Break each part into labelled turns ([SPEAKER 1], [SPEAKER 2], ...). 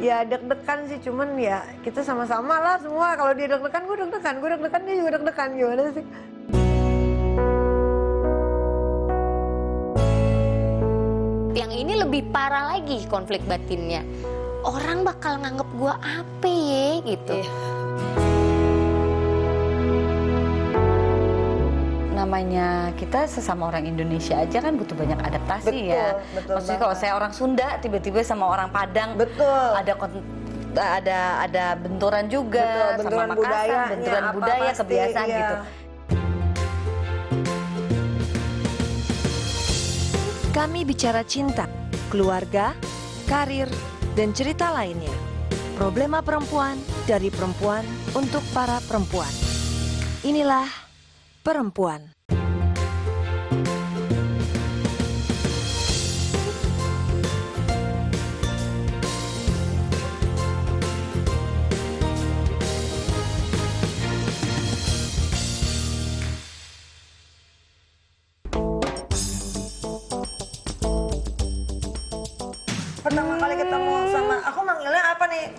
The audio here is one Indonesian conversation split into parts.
[SPEAKER 1] Ya deg-degan sih, cuman ya kita sama-sama lah semua. Kalau dia deg-degan, gue deg-degan, dia juga deg-degan, gimana sih?
[SPEAKER 2] Yang ini lebih parah lagi konflik batinnya. Orang bakal nganggep gue apa ya gitu.
[SPEAKER 3] Namanya kita sesama orang Indonesia aja kan butuh banyak adaptasi.
[SPEAKER 1] Betul,
[SPEAKER 3] ya.
[SPEAKER 1] betul
[SPEAKER 3] Maksudnya
[SPEAKER 1] banget.
[SPEAKER 3] kalau saya orang Sunda tiba-tiba sama orang Padang,
[SPEAKER 1] Betul.
[SPEAKER 3] ada benturan juga,
[SPEAKER 1] Betul, benturan
[SPEAKER 3] sama Makassar,
[SPEAKER 1] budayanya,
[SPEAKER 3] benturan
[SPEAKER 1] apa
[SPEAKER 3] budaya,
[SPEAKER 1] pasti,
[SPEAKER 3] kebiasaan
[SPEAKER 1] iya.
[SPEAKER 3] gitu.
[SPEAKER 4] Kami bicara cinta, keluarga, karir, dan cerita lainnya. Problema perempuan dari perempuan untuk para perempuan. Inilah Perempuan.
[SPEAKER 1] Pertama kali ketemu sama, aku manggilnya apa nih?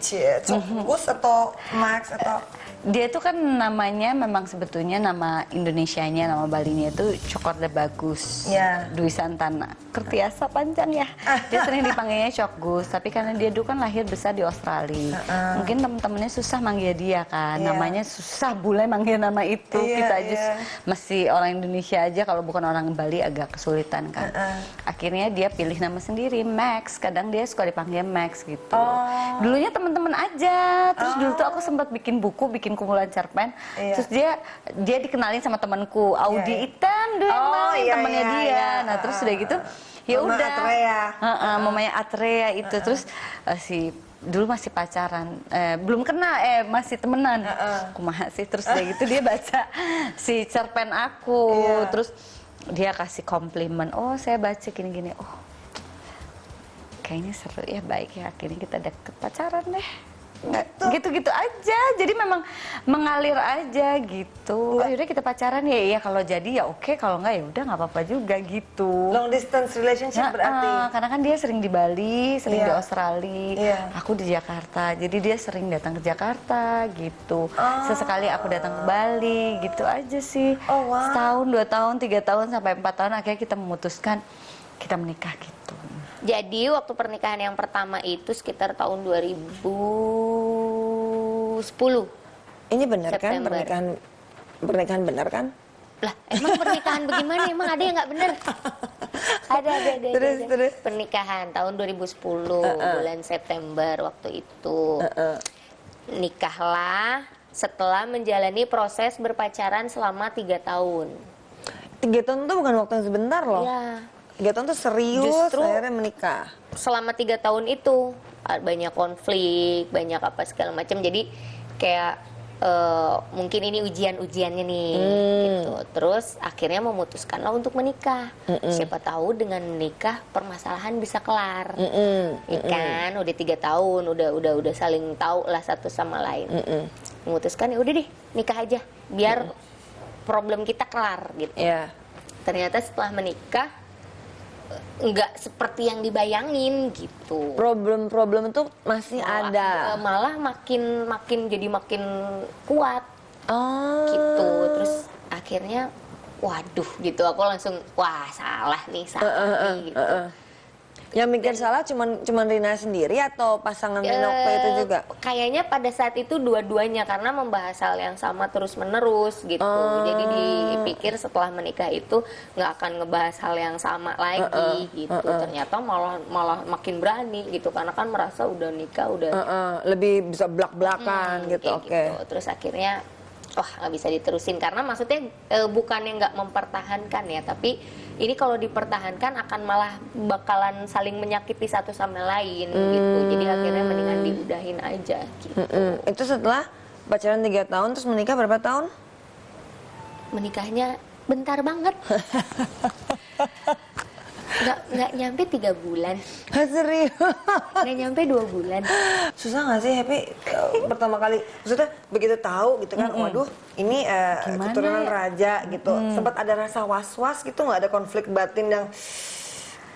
[SPEAKER 1] Gus atau Max atau...
[SPEAKER 3] Dia itu kan namanya memang sebetulnya nama Indonesianya, nama Balinya itu Cokorda Bagus,
[SPEAKER 1] Ya.
[SPEAKER 3] Dwi Santana. Kertiasa panjang ya. Dia sering dipanggilnya Cok Gus, tapi karena dia dulu kan lahir besar di Australia. Mungkin temen-temennya susah manggil dia kan,
[SPEAKER 1] Iya.
[SPEAKER 3] namanya susah bule manggil nama itu.
[SPEAKER 1] Iya,
[SPEAKER 3] Kita aja
[SPEAKER 1] iya.
[SPEAKER 3] masih orang Indonesia aja, kalau bukan orang Bali agak kesulitan kan. Akhirnya dia pilih nama sendiri, Max. Kadang dia suka dipanggil Max gitu. Dulunya teman-teman aja. Terus dulu tuh aku sempat bikin buku, bikin kumpulan cerpen.
[SPEAKER 1] Iya.
[SPEAKER 3] Terus dia dikenalin sama temanku, Audi
[SPEAKER 1] Iya.
[SPEAKER 3] Itam, dia
[SPEAKER 1] Oh,
[SPEAKER 3] kenalin
[SPEAKER 1] iya,
[SPEAKER 3] temennya
[SPEAKER 1] iya,
[SPEAKER 3] dia.
[SPEAKER 1] iya.
[SPEAKER 3] Nah terus udah gitu, ya
[SPEAKER 1] Mama
[SPEAKER 3] udah.
[SPEAKER 1] Atreya.
[SPEAKER 3] Mamanya Atreya itu. Terus si dulu masih pacaran, belum kena, masih temenan. Kumaha sih, terus udah gitu dia baca si cerpen aku.
[SPEAKER 1] Iya.
[SPEAKER 3] Terus dia kasih komplimen, oh saya baca gini-gini, oh kayaknya seru ya, baik ya, akhirnya kita deket, pacaran deh. Gitu-gitu aja, jadi memang mengalir aja gitu. Yaudah kita pacaran ya, iya kalau jadi ya oke, kalau enggak ya udah nggak apa-apa juga gitu.
[SPEAKER 1] Long distance relationship berarti?
[SPEAKER 3] Karena kan dia sering di Bali, sering
[SPEAKER 1] Iya.
[SPEAKER 3] di Australia,
[SPEAKER 1] Iya.
[SPEAKER 3] aku di Jakarta, jadi dia sering datang ke Jakarta gitu. Sesekali aku datang ke Bali, gitu aja sih.
[SPEAKER 1] Oh, wow.
[SPEAKER 3] Setahun, 2 tahun, 3 tahun, sampai 4 tahun akhirnya kita memutuskan kita menikah gitu.
[SPEAKER 2] Jadi waktu pernikahan yang pertama itu sekitar tahun 2010.
[SPEAKER 1] Ini benar kan
[SPEAKER 2] September.
[SPEAKER 1] pernikahan benar kan?
[SPEAKER 2] Lah, emang pernikahan bagaimana? Emang ada yang nggak benar? Ada.
[SPEAKER 1] Terus.
[SPEAKER 2] Pernikahan tahun 2010 bulan September waktu itu. Nikahlah setelah menjalani proses berpacaran selama 3 tahun.
[SPEAKER 1] 3 tahun itu bukan waktu yang sebentar loh.
[SPEAKER 2] Ya,
[SPEAKER 1] 3 tahun tuh serius,
[SPEAKER 2] Justru-
[SPEAKER 1] akhirnya menikah.
[SPEAKER 2] selama 3 tahun itu banyak konflik, banyak apa segala macam. Jadi kayak mungkin ini ujian-ujiannya nih, gitu. Terus akhirnya memutuskanlah untuk menikah. Siapa tahu dengan menikah permasalahan bisa kelar, ya kan? Udah 3 tahun, udah saling tahu lah satu sama lain. Memutuskan ya udah deh nikah aja, biar problem kita kelar, gitu.
[SPEAKER 1] Iya.
[SPEAKER 2] Ternyata setelah menikah nggak seperti yang dibayangin gitu.
[SPEAKER 1] Problem-problem itu masih ada.
[SPEAKER 2] Malah makin jadi makin kuat gitu. Terus akhirnya waduh gitu, aku langsung wah salah nih gitu.
[SPEAKER 1] Yang mikir salah cuman Rina sendiri atau pasangan Rinokpe itu juga?
[SPEAKER 2] Kayaknya pada saat itu dua-duanya, karena membahas hal yang sama terus-menerus gitu. Jadi dipikir setelah menikah itu nggak akan ngebahas hal yang sama lagi gitu. Ternyata malah makin berani gitu, karena kan merasa udah nikah udah
[SPEAKER 1] Lebih bisa belak-belakan gitu,
[SPEAKER 2] kayak
[SPEAKER 1] oke.
[SPEAKER 2] gitu. Terus akhirnya wah nggak bisa diterusin, karena maksudnya bukannya nggak mempertahankan ya, tapi ini kalau dipertahankan akan malah bakalan saling menyakiti satu sama lain gitu. Jadi akhirnya mendingan diudahin aja gitu.
[SPEAKER 1] Itu setelah pacaran 3 tahun, terus menikah berapa tahun?
[SPEAKER 2] Menikahnya bentar banget. Nggak nyampe 3 bulan,
[SPEAKER 1] Serius?
[SPEAKER 2] nggak nyampe 2 bulan.
[SPEAKER 1] Susah nggak sih Happy pertama kali, maksudnya begitu tahu gitu kan, waduh ini keturunan raja gitu, sempat ada rasa was-was gitu nggak, ada konflik batin yang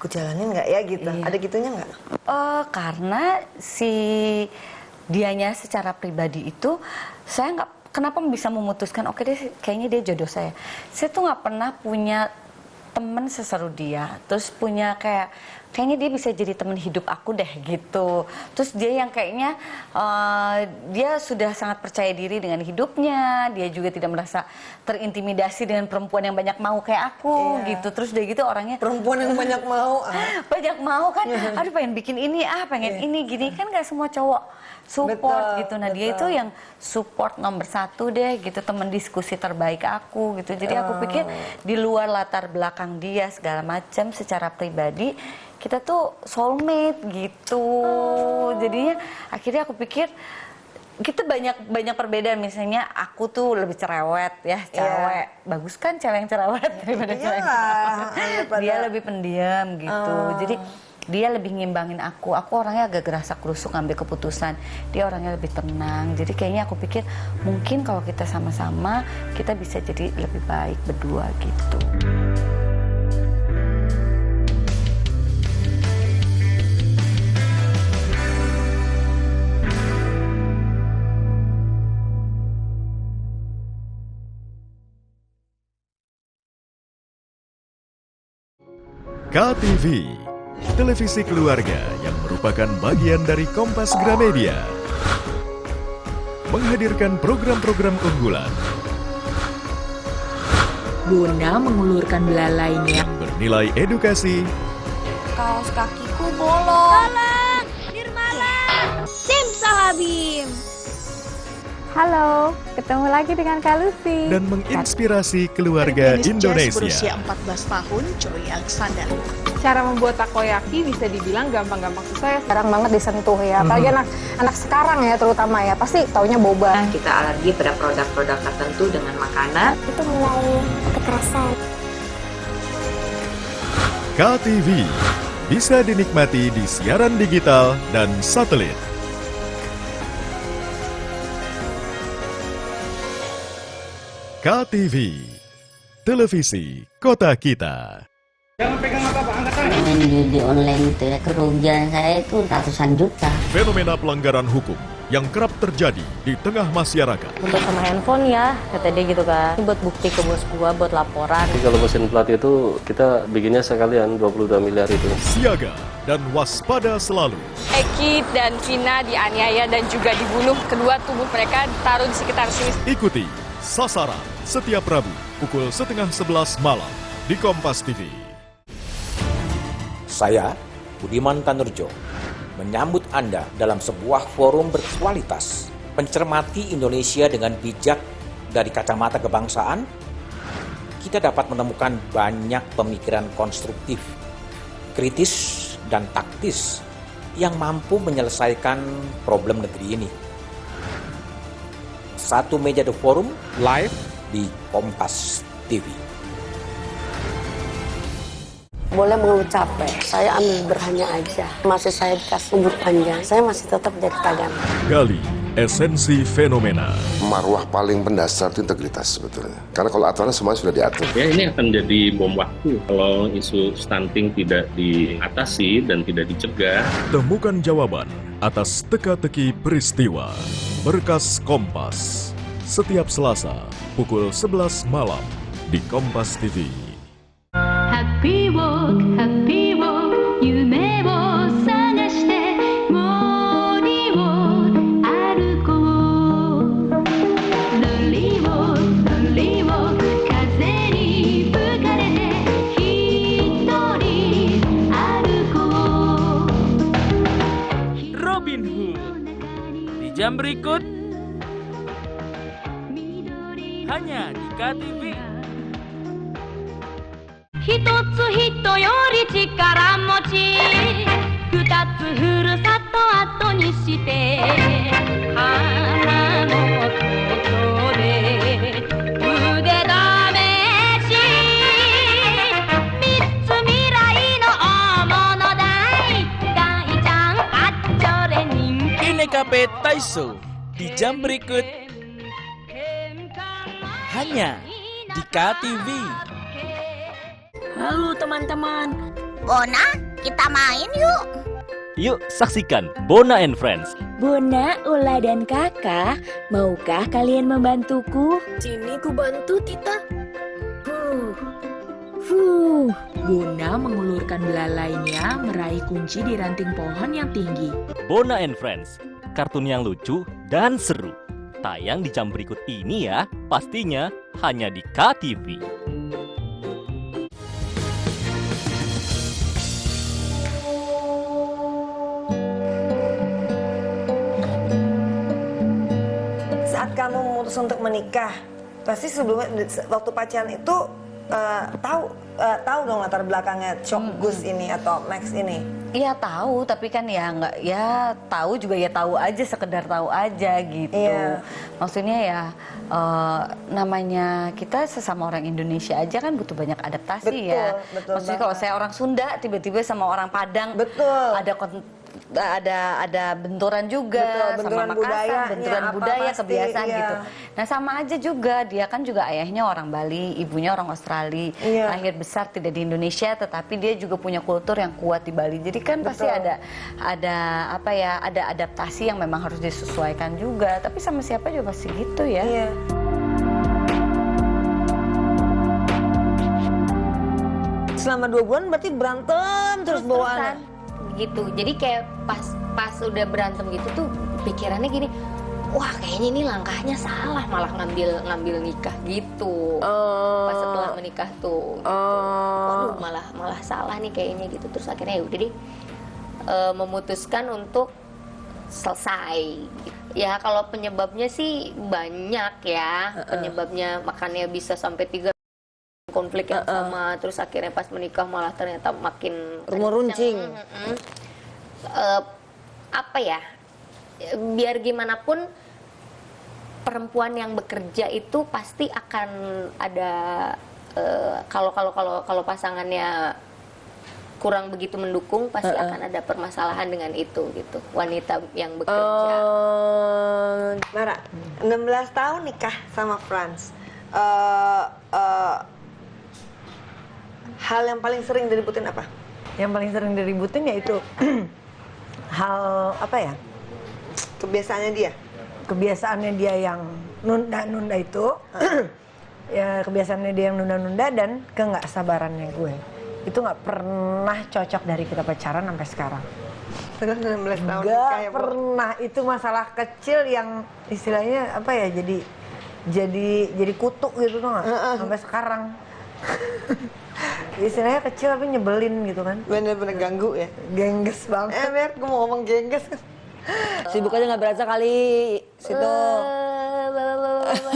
[SPEAKER 1] aku jalanin nggak ya gitu.
[SPEAKER 3] Iya.
[SPEAKER 1] Ada gitunya nggak?
[SPEAKER 3] Karena si dianya secara pribadi itu, saya nggak, kenapa bisa memutuskan, oke deh kayaknya dia jodoh saya. Saya tuh nggak pernah punya temen seseru dia, terus punya kayaknya dia bisa jadi teman hidup aku deh gitu. Terus dia yang kayaknya dia sudah sangat percaya diri dengan hidupnya, dia juga tidak merasa terintimidasi dengan perempuan yang banyak mau kayak aku gitu. Terus dia gitu orangnya
[SPEAKER 1] Perempuan yang banyak mau.
[SPEAKER 3] banyak mau kan, aduh pengen bikin ini, pengen ini gini, kan gak semua cowok support
[SPEAKER 1] Betul,
[SPEAKER 3] gitu. Nah dia itu yang support nomor 1 deh gitu, teman diskusi terbaik aku gitu. Jadi aku pikir di luar latar belakang dia segala macam, secara pribadi kita tuh soulmate gitu. Jadinya akhirnya aku pikir kita banyak perbedaan. Misalnya aku tuh lebih cerewet ya, cewek. Bagus kan cewek yang cerewet daripada cewek yang cerewet. Dia lebih pendiam gitu. Jadi dia lebih ngimbangin aku. Aku orangnya agak gerasa kerusuk ngambil keputusan. Dia orangnya lebih tenang. Jadi kayaknya aku pikir mungkin kalau kita sama-sama kita bisa jadi lebih baik berdua gitu.
[SPEAKER 5] KTV, televisi keluarga yang merupakan bagian dari Kompas Gramedia, menghadirkan program-program unggulan
[SPEAKER 6] guna mengulurkan belalainya.
[SPEAKER 5] yang bernilai edukasi,
[SPEAKER 7] Kaos kakiku bolong. Tolong, Nirmala. Simsalabim.
[SPEAKER 8] Halo, ketemu lagi dengan Kak Lucy.
[SPEAKER 5] dan menginspirasi keluarga
[SPEAKER 9] Tenis jazz
[SPEAKER 5] Indonesia.
[SPEAKER 9] berusia 14 tahun, Joy Alexander.
[SPEAKER 8] Cara membuat takoyaki bisa dibilang gampang-gampang susah ya. Jarang banget disentuh ya, apalagi anak sekarang ya terutama ya, pasti taunya boba.
[SPEAKER 6] Kita alergi pada produk-produk tertentu dengan makanan.
[SPEAKER 7] Itu mulai kekerasan.
[SPEAKER 5] KTV bisa dinikmati di siaran digital dan satelit. KTV, televisi kota kita.
[SPEAKER 10] Main judi online itu ya, kerugian saya itu ratusan juta.
[SPEAKER 5] Fenomena pelanggaran hukum yang kerap terjadi di tengah masyarakat.
[SPEAKER 8] Untuk sama handphone ya, kata dia gitu kan. Ini buat bukti ke bos gua, buat laporan.
[SPEAKER 11] Kalau mesin plat itu kita bikinnya sekalian 22 miliar itu.
[SPEAKER 5] Siaga dan waspada selalu.
[SPEAKER 8] Eki dan Vina dianiaya dan juga dibunuh. Kedua tubuh mereka ditaruh di sekitar sini.
[SPEAKER 5] Ikuti Sasaran setiap Rabu pukul 10:30 malam di Kompas TV.
[SPEAKER 12] Saya, Budiman Tanurjo, menyambut Anda dalam sebuah forum berkualitas, mencermati Indonesia dengan bijak dari kacamata kebangsaan. Kita dapat menemukan banyak pemikiran konstruktif, kritis, dan taktis yang mampu menyelesaikan problem negeri ini. Satu meja The Forum live di Kompas TV.
[SPEAKER 10] Boleh mengeluh capek, saya ambil berhanya aja. Masih saya dikasih umur panjang, saya masih tetap jadi tagana.
[SPEAKER 5] Gali esensi fenomena.
[SPEAKER 13] Marwah paling mendasar itu integritas sebetulnya. Karena kalau aturannya semua sudah diatur.
[SPEAKER 11] Ya ini akan jadi bom waktu kalau isu stunting tidak diatasi dan tidak dicegah.
[SPEAKER 5] Temukan jawaban atas teka-teki peristiwa. Berkas Kompas. Setiap Selasa pukul 11 malam di Kompas TV.
[SPEAKER 7] Happy walk, yume wo sagashite mori wo arukou. Lonely walk, kaze ni fukarete hitori arukou.
[SPEAKER 6] Robin Hood. Di jam berikut hanya di KTV.
[SPEAKER 7] 一つ人より力持ち、二つふるさと後にして、花のことで腕試し、三つ未来の大物大ちゃんあっちょれ人気。
[SPEAKER 6] Inekape Taiso di jam berikut hanya di KTV.
[SPEAKER 7] Halo teman-teman, Bona, kita main yuk.
[SPEAKER 14] Yuk saksikan Bona and Friends.
[SPEAKER 15] Bona, Ula, dan Kakak, maukah kalian membantuku?
[SPEAKER 16] Sini ku bantu, Tita.
[SPEAKER 15] Bona mengulurkan belalainya meraih kunci di ranting pohon yang tinggi.
[SPEAKER 14] Bona and Friends, kartun yang lucu dan seru. Tayang di jam berikut ini ya, pastinya hanya di KTV.
[SPEAKER 1] Saat kamu memutus untuk menikah, pasti sebelumnya waktu pacaran itu tahu dong latar belakangnya Gus ini atau Max ini.
[SPEAKER 3] Iya tahu, tapi kan ya nggak, ya tahu juga ya tahu aja, sekedar tahu aja gitu.
[SPEAKER 1] Iya.
[SPEAKER 3] Maksudnya ya namanya kita sesama orang Indonesia aja kan butuh banyak adaptasi.
[SPEAKER 1] Betul
[SPEAKER 3] Maksudnya kalau saya orang Sunda tiba-tiba sama orang Padang, ada benturan juga,
[SPEAKER 1] benturan
[SPEAKER 3] sama Makassar, benturan budaya,
[SPEAKER 1] pasti,
[SPEAKER 3] kebiasaan
[SPEAKER 1] iya.
[SPEAKER 3] gitu. Nah sama aja juga, dia kan juga ayahnya orang Bali, ibunya orang Australia, lahir besar tidak di Indonesia, tetapi dia juga punya kultur yang kuat di Bali. Jadi kan pasti ada adaptasi yang memang harus disesuaikan juga. Tapi sama siapa juga pasti gitu ya.
[SPEAKER 1] Iya. Selama 2 bulan berarti berantem terus bawaannya.
[SPEAKER 2] Gitu, jadi kayak pas udah berantem gitu tuh pikirannya gini, wah kayaknya ini langkahnya salah, malah ngambil nikah gitu. Pas setelah menikah tuh gitu. Waduh malah salah nih kayaknya gitu. Terus akhirnya ya udah deh memutuskan untuk selesai. Ya kalau penyebabnya sih banyak ya, penyebabnya makanya bisa sampai 3 konflik yang sama, terus akhirnya pas menikah malah ternyata makin
[SPEAKER 1] runcing.
[SPEAKER 2] Apa ya, biar gimana pun perempuan yang bekerja itu pasti akan ada kalau pasangannya kurang begitu mendukung, pasti akan ada permasalahan dengan itu gitu, wanita yang bekerja.
[SPEAKER 1] Mara, 16 tahun nikah sama Frans. Hal yang paling sering diributin apa? Yang paling sering diributin yaitu hal apa ya? Kebiasaannya dia. Kebiasaannya dia yang nunda-nunda itu. Ya kebiasaannya dia yang nunda-nunda dan nggak sabarannya gue. Itu nggak pernah cocok dari kita pacaran sampai sekarang. Terus 16 tahun nikah ya, pernah. Itu masalah kecil yang istilahnya apa ya? Jadi kutuk gitu tuh nggak? Sampai sekarang. Istilahnya kecil tapi nyebelin gitu kan. Bener-bener ganggu ya. Gengges banget. Mer, gue mau ngomong gengges. Sibuk aja nggak berasa kali situ.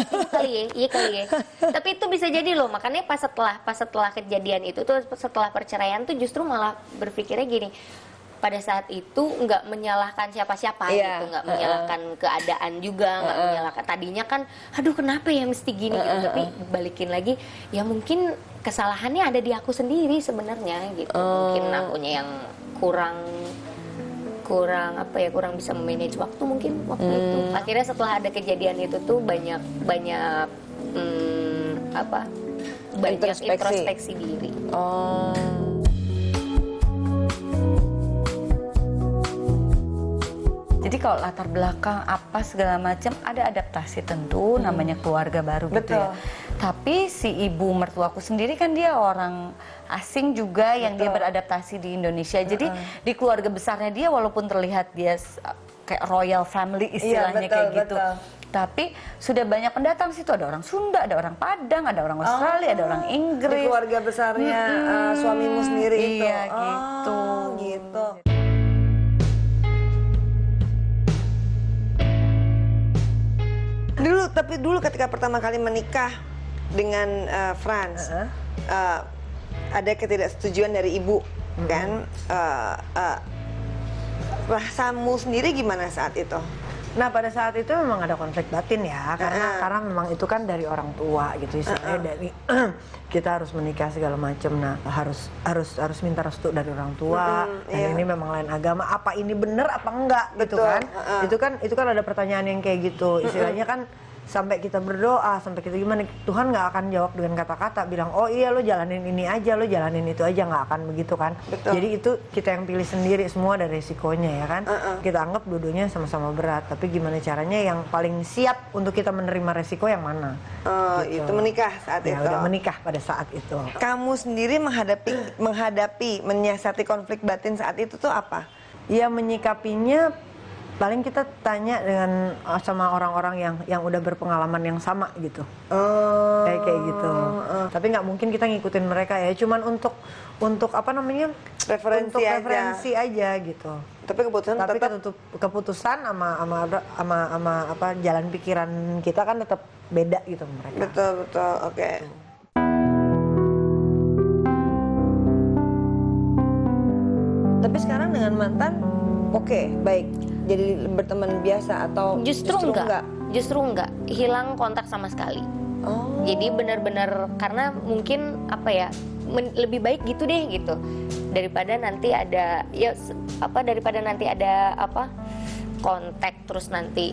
[SPEAKER 2] Sibuk kali ya, iya kali ya. Tapi itu bisa jadi loh, makanya pas setelah kejadian itu tuh, setelah perceraian tuh justru malah berpikirnya gini. Pada saat itu nggak menyalahkan siapa-siapa gitu, nggak menyalahkan keadaan juga, nggak menyalahkan tadinya kan, aduh kenapa ya mesti gini gitu, tapi balikin lagi, ya mungkin kesalahannya ada di aku sendiri sebenarnya gitu, mungkin akunya yang kurang bisa memanage waktu mungkin waktu itu. Akhirnya setelah ada kejadian itu tuh banyak introspeksi diri.
[SPEAKER 3] Jadi kalau latar belakang apa segala macam ada adaptasi tentu, namanya keluarga baru gitu ya. Tapi si ibu mertuaku sendiri kan dia orang asing juga yang dia beradaptasi di Indonesia. Jadi di keluarga besarnya dia walaupun terlihat dia kayak royal family istilahnya kayak gitu. Tapi sudah banyak pendatang situ, ada orang Sunda, ada orang Padang, ada orang Australia, ada orang Inggris.
[SPEAKER 1] Di keluarga besarnya suamimu sendiri itu.
[SPEAKER 3] Iya gitu.
[SPEAKER 1] Dulu ketika pertama kali menikah dengan Frans, ada ketidaksetujuan dari ibu, kan? Rasamu sendiri gimana saat itu? Nah pada saat itu memang ada konflik batin ya, karena memang itu kan dari orang tua gitu, istilahnya dari kita harus menikah segala macam, nah harus minta restu dari orang tua, dan ini memang lain agama, apa ini benar apa enggak gitu kan? Itu kan ada pertanyaan yang kayak gitu, istilahnya kan sampai kita berdoa, sampai kita gimana, Tuhan nggak akan jawab dengan kata-kata bilang, oh iya lo jalanin ini aja, lo jalanin itu aja, nggak akan begitu kan.
[SPEAKER 17] Betul.
[SPEAKER 1] Jadi itu kita yang pilih sendiri, semua ada resikonya ya kan. Kita anggap dua-duanya sama-sama berat, tapi gimana caranya yang paling siap untuk kita menerima resiko yang mana.
[SPEAKER 17] Gitu. Itu menikah saat
[SPEAKER 1] ya,
[SPEAKER 17] itu.
[SPEAKER 1] Udah menikah pada saat itu.
[SPEAKER 17] Kamu sendiri menyiasati konflik batin saat itu tuh apa?
[SPEAKER 1] Ya menyikapinya paling kita tanya dengan sama orang-orang yang udah berpengalaman yang sama gitu. Kayak gitu. Tapi nggak mungkin kita ngikutin mereka ya. Cuman untuk apa namanya? Referensi aja gitu.
[SPEAKER 17] Tapi
[SPEAKER 1] keputusan sama apa jalan pikiran kita kan tetap beda gitu mereka.
[SPEAKER 17] Betul, oke. Tapi sekarang dengan mantan, oke, baik. Jadi berteman biasa atau
[SPEAKER 2] justru enggak, hilang kontak sama sekali. Jadi benar-benar karena mungkin apa ya, lebih baik gitu deh gitu daripada nanti ada kontak terus nanti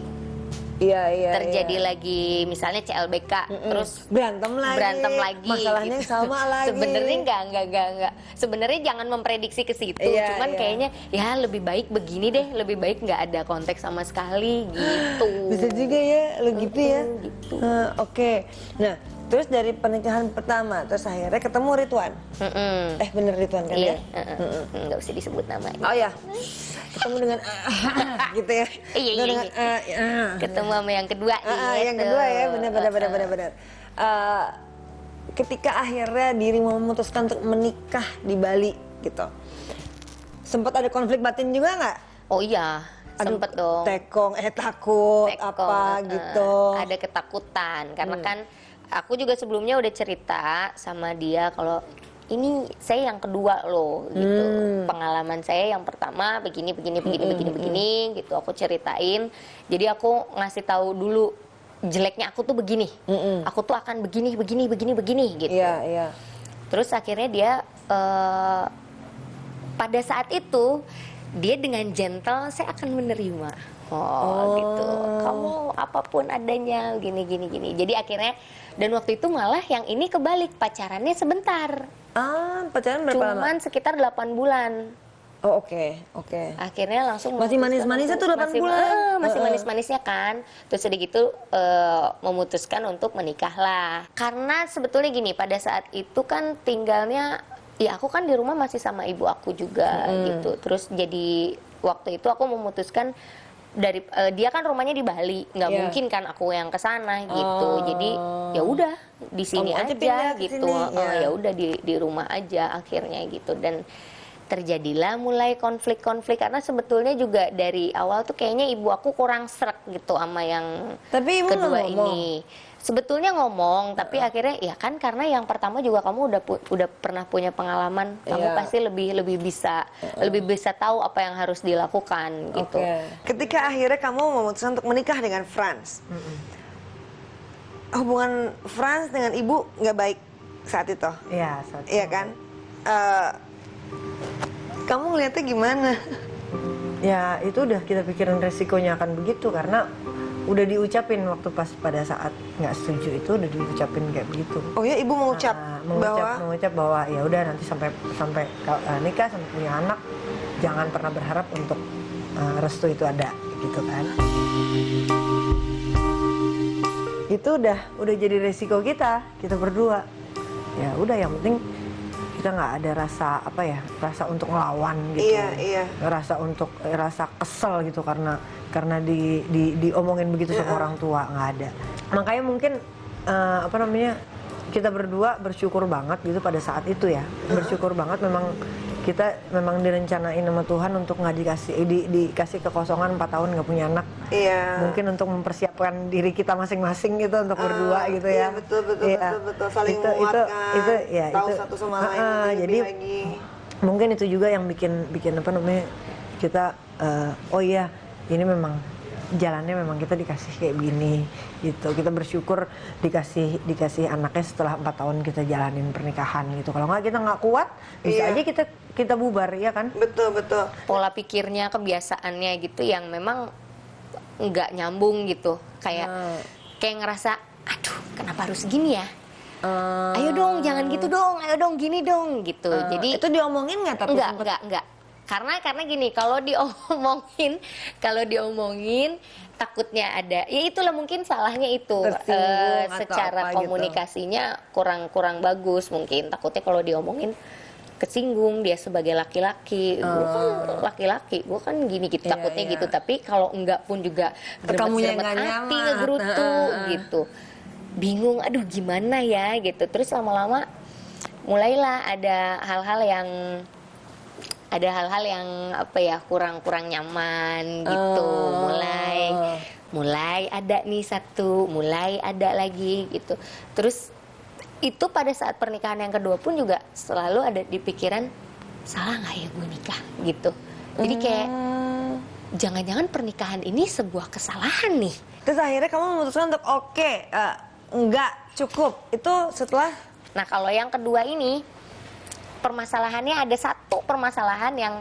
[SPEAKER 2] terjadi lagi misalnya CLBK terus
[SPEAKER 17] berantem lagi masalahnya sama lagi.
[SPEAKER 2] Sebenarnya enggak sebenarnya jangan memprediksi ke situ, cuman kayaknya ya lebih baik begini deh, lebih baik nggak ada kontak sama sekali gitu.
[SPEAKER 17] Bisa juga ya lo gitu ya gitu. Oke. Nah terus dari pernikahan pertama terus akhirnya ketemu Ridwan. Bener Ridwan kan ya?
[SPEAKER 2] Nggak usah disebut namanya.
[SPEAKER 17] Oh ya, ketemu dengan gitu ya.
[SPEAKER 2] Iya. Ketemu sama yang kedua.
[SPEAKER 17] Yang kedua ya, benar. Ketika akhirnya diri memutuskan untuk menikah di Bali gitu, sempat ada konflik batin juga nggak?
[SPEAKER 2] Oh iya. Sempet dong.
[SPEAKER 17] Takut apa gitu.
[SPEAKER 2] Ada ketakutan karena kan aku juga sebelumnya udah cerita sama dia kalau ini saya yang kedua loh gitu. Pengalaman saya yang pertama begini gitu. Aku ceritain. Jadi aku ngasih tahu dulu jeleknya aku tuh begini. Aku tuh akan begini gitu.
[SPEAKER 17] Iya.
[SPEAKER 2] Terus akhirnya dia pada saat itu dia dengan gentle, saya akan menerima. Gitu. Kamu apapun adanya gini. Jadi akhirnya dan waktu itu malah yang ini kebalik, pacarannya sebentar.
[SPEAKER 17] Pacaran berapa lama?
[SPEAKER 2] Cuman sekitar 8 bulan.
[SPEAKER 17] Oh oke.
[SPEAKER 2] Akhirnya langsung
[SPEAKER 17] masih manis-manisnya tuh 8 bulan.
[SPEAKER 2] Masih manis-manisnya kan. Terus udah gitu memutuskan untuk menikah lah. Karena sebetulnya gini, pada saat itu kan tinggalnya ya aku kan di rumah masih sama ibu aku juga gitu. Terus jadi waktu itu aku memutuskan dari dia kan rumahnya di Bali, nggak mungkin kan aku yang kesana gitu. Jadi ya udah di sini aja gitu. Ya udah di rumah aja akhirnya gitu. Dan terjadilah mulai konflik-konflik karena sebetulnya juga dari awal tuh kayaknya ibu aku kurang srek gitu sama yang kedua ini. Sebetulnya ngomong, tapi akhirnya ya kan karena yang pertama juga kamu udah pernah punya pengalaman, kamu pasti lebih bisa tahu apa yang harus dilakukan gitu.
[SPEAKER 17] Ketika akhirnya kamu memutuskan untuk menikah dengan Frans, hubungan Frans dengan ibu nggak baik saat itu?
[SPEAKER 1] Iya, saat itu.
[SPEAKER 17] Iya kan? Kamu ngeliatnya gimana?
[SPEAKER 1] Ya itu udah kita pikirin resikonya akan begitu karena udah diucapin waktu pas pada saat nggak setuju itu udah diucapin kayak begitu.
[SPEAKER 17] Oh ya, ibu mengucap
[SPEAKER 1] bahwa ya udah nanti sampai nikah sampai punya anak jangan pernah berharap untuk restu itu ada gitu kan. Itu udah jadi resiko kita berdua. Ya udah yang penting kita nggak ada rasa untuk ngelawan gitu.
[SPEAKER 17] Iya.
[SPEAKER 1] Rasa kesel gitu karena diomongin begitu sama orang tua, nggak ada. Makanya mungkin kita berdua bersyukur banget gitu pada saat itu ya. Bersyukur banget kita memang direncanain sama Tuhan untuk nggak dikasih kekosongan 4 tahun nggak punya anak.
[SPEAKER 17] Iya.
[SPEAKER 1] Mungkin untuk mempersiapkan diri kita masing-masing gitu untuk berdua gitu ya.
[SPEAKER 17] Iya, betul. Saling menguatkan. Tahu satu sama lain
[SPEAKER 1] jadi
[SPEAKER 17] lagi.
[SPEAKER 1] Mungkin itu juga yang bikin kita oh iya ini memang jalannya memang kita dikasih kayak gini gitu. Kita bersyukur dikasih anaknya setelah 4 tahun kita jalanin pernikahan gitu. Kalau nggak kita nggak kuat bisa aja kita bubar ya kan.
[SPEAKER 17] Betul.
[SPEAKER 2] Pola pikirnya, kebiasaannya gitu yang memang nggak nyambung gitu. Kayak kayak ngerasa, aduh kenapa harus gini ya? Ayo dong, jangan gitu dong, ayo dong gini dong gitu. Jadi
[SPEAKER 17] itu diomongin nggak? Tapi
[SPEAKER 2] enggak. Karena gini, kalau diomongin takutnya ada, ya itulah mungkin salahnya itu secara komunikasinya gitu. kurang bagus mungkin. Takutnya kalau diomongin kesinggung dia sebagai laki-laki, gue kan laki-laki, gue kan gini gitu, takutnya gitu. Tapi kalau enggak pun juga gremet hati, ngegerutu gitu. Bingung, aduh gimana ya gitu. Terus lama-lama mulailah ada hal-hal yang apa ya kurang nyaman gitu. Mulai ada nih satu, mulai ada lagi gitu. Terus itu pada saat pernikahan yang kedua pun juga selalu ada di pikiran, salah nggak ya gue nikah gitu. Jadi kayak jangan-jangan pernikahan ini sebuah kesalahan nih.
[SPEAKER 17] Terus akhirnya kamu memutuskan untuk enggak cukup. Itu setelah?
[SPEAKER 2] Nah kalau yang kedua ini, permasalahannya ada satu permasalahan yang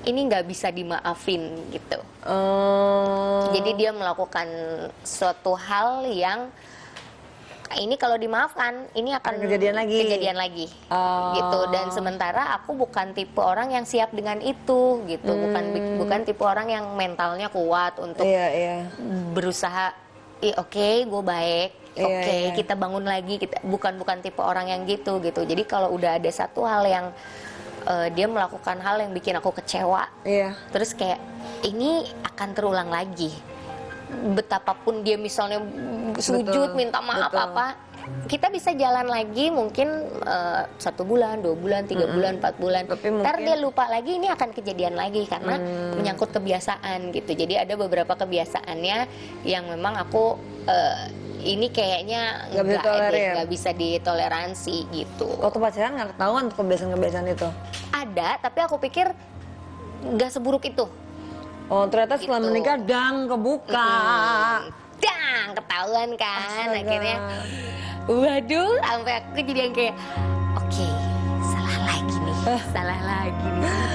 [SPEAKER 2] ini nggak bisa dimaafin gitu. Jadi dia melakukan suatu hal yang ini kalau dimaafkan ini akan kejadian lagi gitu. Dan sementara aku bukan tipe orang yang siap dengan itu gitu. Bukan tipe orang yang mentalnya kuat untuk berusaha. Oke, gue baik. Kita bangun lagi. Kita bukan tipe orang yang gitu. Jadi kalau udah ada satu hal yang dia melakukan hal yang bikin aku kecewa, terus kayak ini akan terulang lagi. Betapapun dia misalnya sujud minta maaf apa, kita bisa jalan lagi mungkin 1 bulan, 2 bulan, 3 bulan, 4 bulan. Ntar dia lupa lagi, ini akan kejadian lagi karena menyangkut kebiasaan gitu. Jadi ada beberapa kebiasaannya yang memang aku ini kayaknya nggak bisa ditoleransi gitu.
[SPEAKER 17] Waktu pacaran nggak ketahuan tuh kebiasaan-kebiasaan itu?
[SPEAKER 2] Ada, tapi aku pikir nggak seburuk itu.
[SPEAKER 17] Oh ternyata setelah menikah dang kebuka.
[SPEAKER 2] Dang ketahuan kan. Akhirnya waduh, sampai aku jadi yang kayak oke, salah lagi nih.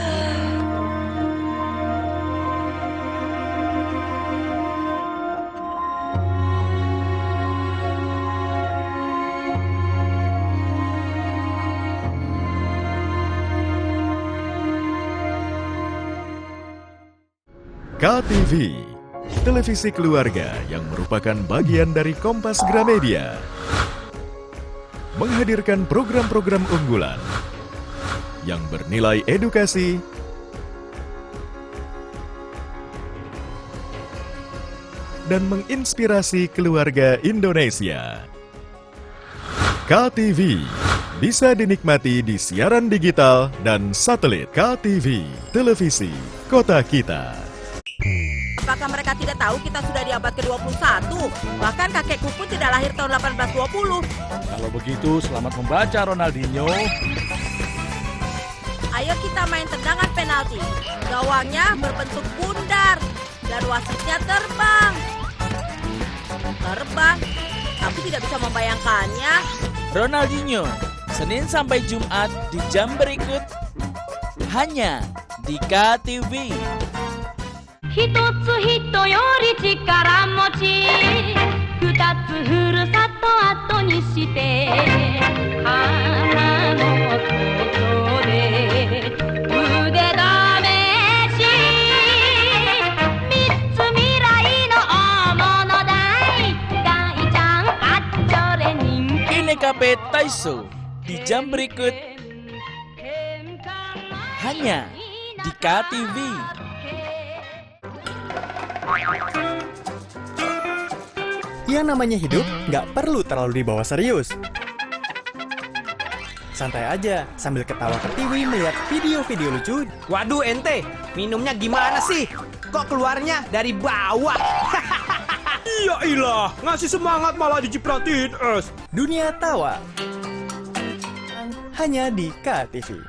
[SPEAKER 5] KTV, televisi keluarga yang merupakan bagian dari Kompas Gramedia, menghadirkan program-program unggulan yang bernilai edukasi, dan menginspirasi keluarga Indonesia. KTV bisa dinikmati di siaran digital dan satelit. KTV, televisi kota kita.
[SPEAKER 18] Apakah mereka tidak tahu kita sudah di abad ke-21? Bahkan kakekku pun tidak lahir tahun 1820.
[SPEAKER 19] Kalau begitu, selamat membaca Ronaldinho.
[SPEAKER 18] Ayo kita main tendangan penalti. Gawangnya berbentuk bundar dan wasitnya terbang. Tapi tidak bisa membayangkannya.
[SPEAKER 20] Ronaldinho, Senin sampai Jumat di jam berikut. Hanya di KTV.
[SPEAKER 7] 一つ人より力持ち二つふるさと後にして花の外で腕試し三つ未来の大物大大ちゃんあっちょれ人気
[SPEAKER 20] KPP Taiso di jam berikut. Hanya di KTV.
[SPEAKER 21] Yang namanya hidup nggak perlu terlalu dibawa serius. Santai aja sambil ketawa ke TV melihat video-video lucu.
[SPEAKER 22] Waduh ente, minumnya gimana sih? Kok keluarnya dari bawah?
[SPEAKER 19] Iya ilah, ngasih semangat malah dicipratin es.
[SPEAKER 21] Dunia tawa. Hanya di KTV.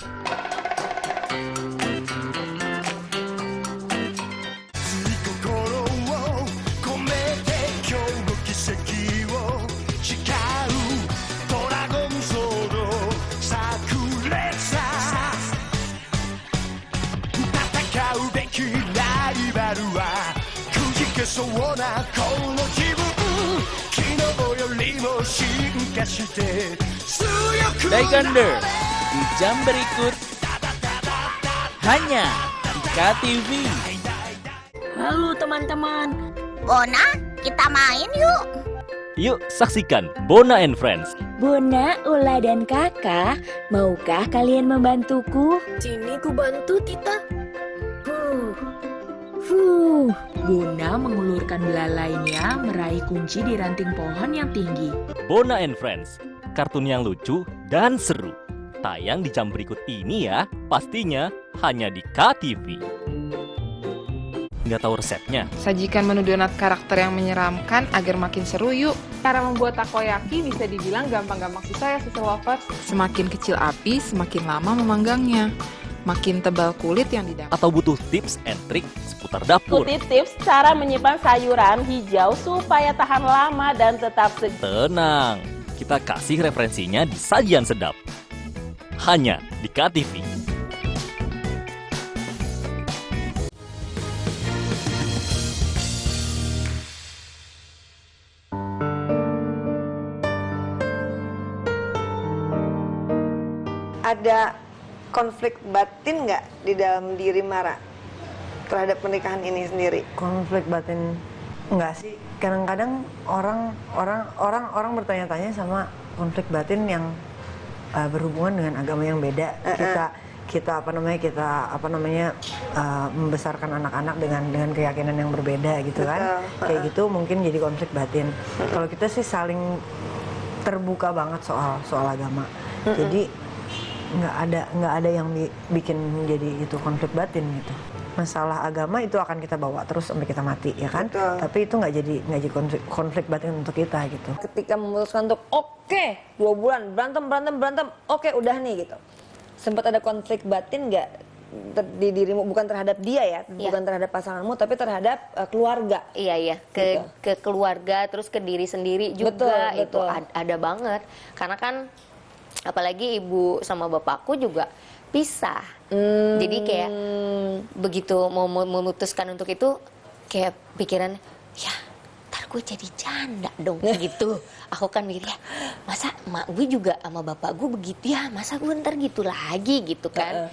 [SPEAKER 20] Daigonder di jam berikut hanya di KTV.
[SPEAKER 16] Halo teman-teman.
[SPEAKER 7] Bona, kita main yuk.
[SPEAKER 14] Yuk saksikan Bona and Friends.
[SPEAKER 15] Bona, Ula, dan Kakak, maukah kalian membantuku?
[SPEAKER 16] Sini ku bantu, Tita.
[SPEAKER 15] Bona mengulurkan belalainya meraih kunci di ranting pohon yang tinggi.
[SPEAKER 14] Bona and Friends, kartun yang lucu dan seru. Tayang di jam berikut ini ya, pastinya hanya di KTV. Nggak tahu resepnya?
[SPEAKER 8] Sajikan menu donat karakter yang menyeramkan agar makin seru yuk. Cara membuat takoyaki bisa dibilang gampang-gampang susah ya, Sister Lovers. Semakin kecil api, semakin lama memanggangnya. Makin tebal kulit yang didapat.
[SPEAKER 14] Atau butuh tips and trik seputar dapur?
[SPEAKER 4] Ikuti tips cara menyimpan sayuran hijau supaya tahan lama dan tetap segar.
[SPEAKER 14] Tenang, kita kasih referensinya di Sajian Sedap. Hanya di KTV.
[SPEAKER 17] Ada konflik batin nggak di dalam diri Mara terhadap pernikahan ini sendiri?
[SPEAKER 1] Konflik batin enggak sih. Kadang-kadang orang bertanya-tanya sama konflik batin yang berhubungan dengan agama yang beda. Kita membesarkan anak-anak dengan keyakinan yang berbeda gitu kan. Kayak gitu mungkin jadi konflik batin. Kalau kita sih saling terbuka banget soal agama. Jadi nggak ada yang bikin jadi itu konflik batin gitu. Masalah agama itu akan kita bawa terus sampai kita mati ya kan. Tapi itu nggak jadi konflik batin untuk kita gitu.
[SPEAKER 17] Ketika memutuskan untuk oke, 2 bulan berantem, oke udah nih gitu. Sempat ada konflik batin nggak di dirimu, bukan terhadap dia ya, bukan terhadap pasanganmu, tapi terhadap keluarga?
[SPEAKER 2] Iya ke keluarga, terus ke diri sendiri juga. Itu ada banget. Karena kan apalagi ibu sama bapakku juga pisah. Jadi kayak begitu mau memutuskan untuk itu, kayak pikiran, ya ntar gue jadi janda dong gitu. Aku kan mikir, ya masa emak gue juga sama bapak gue begitu ya, masa gue ntar gitu lagi gitu kan.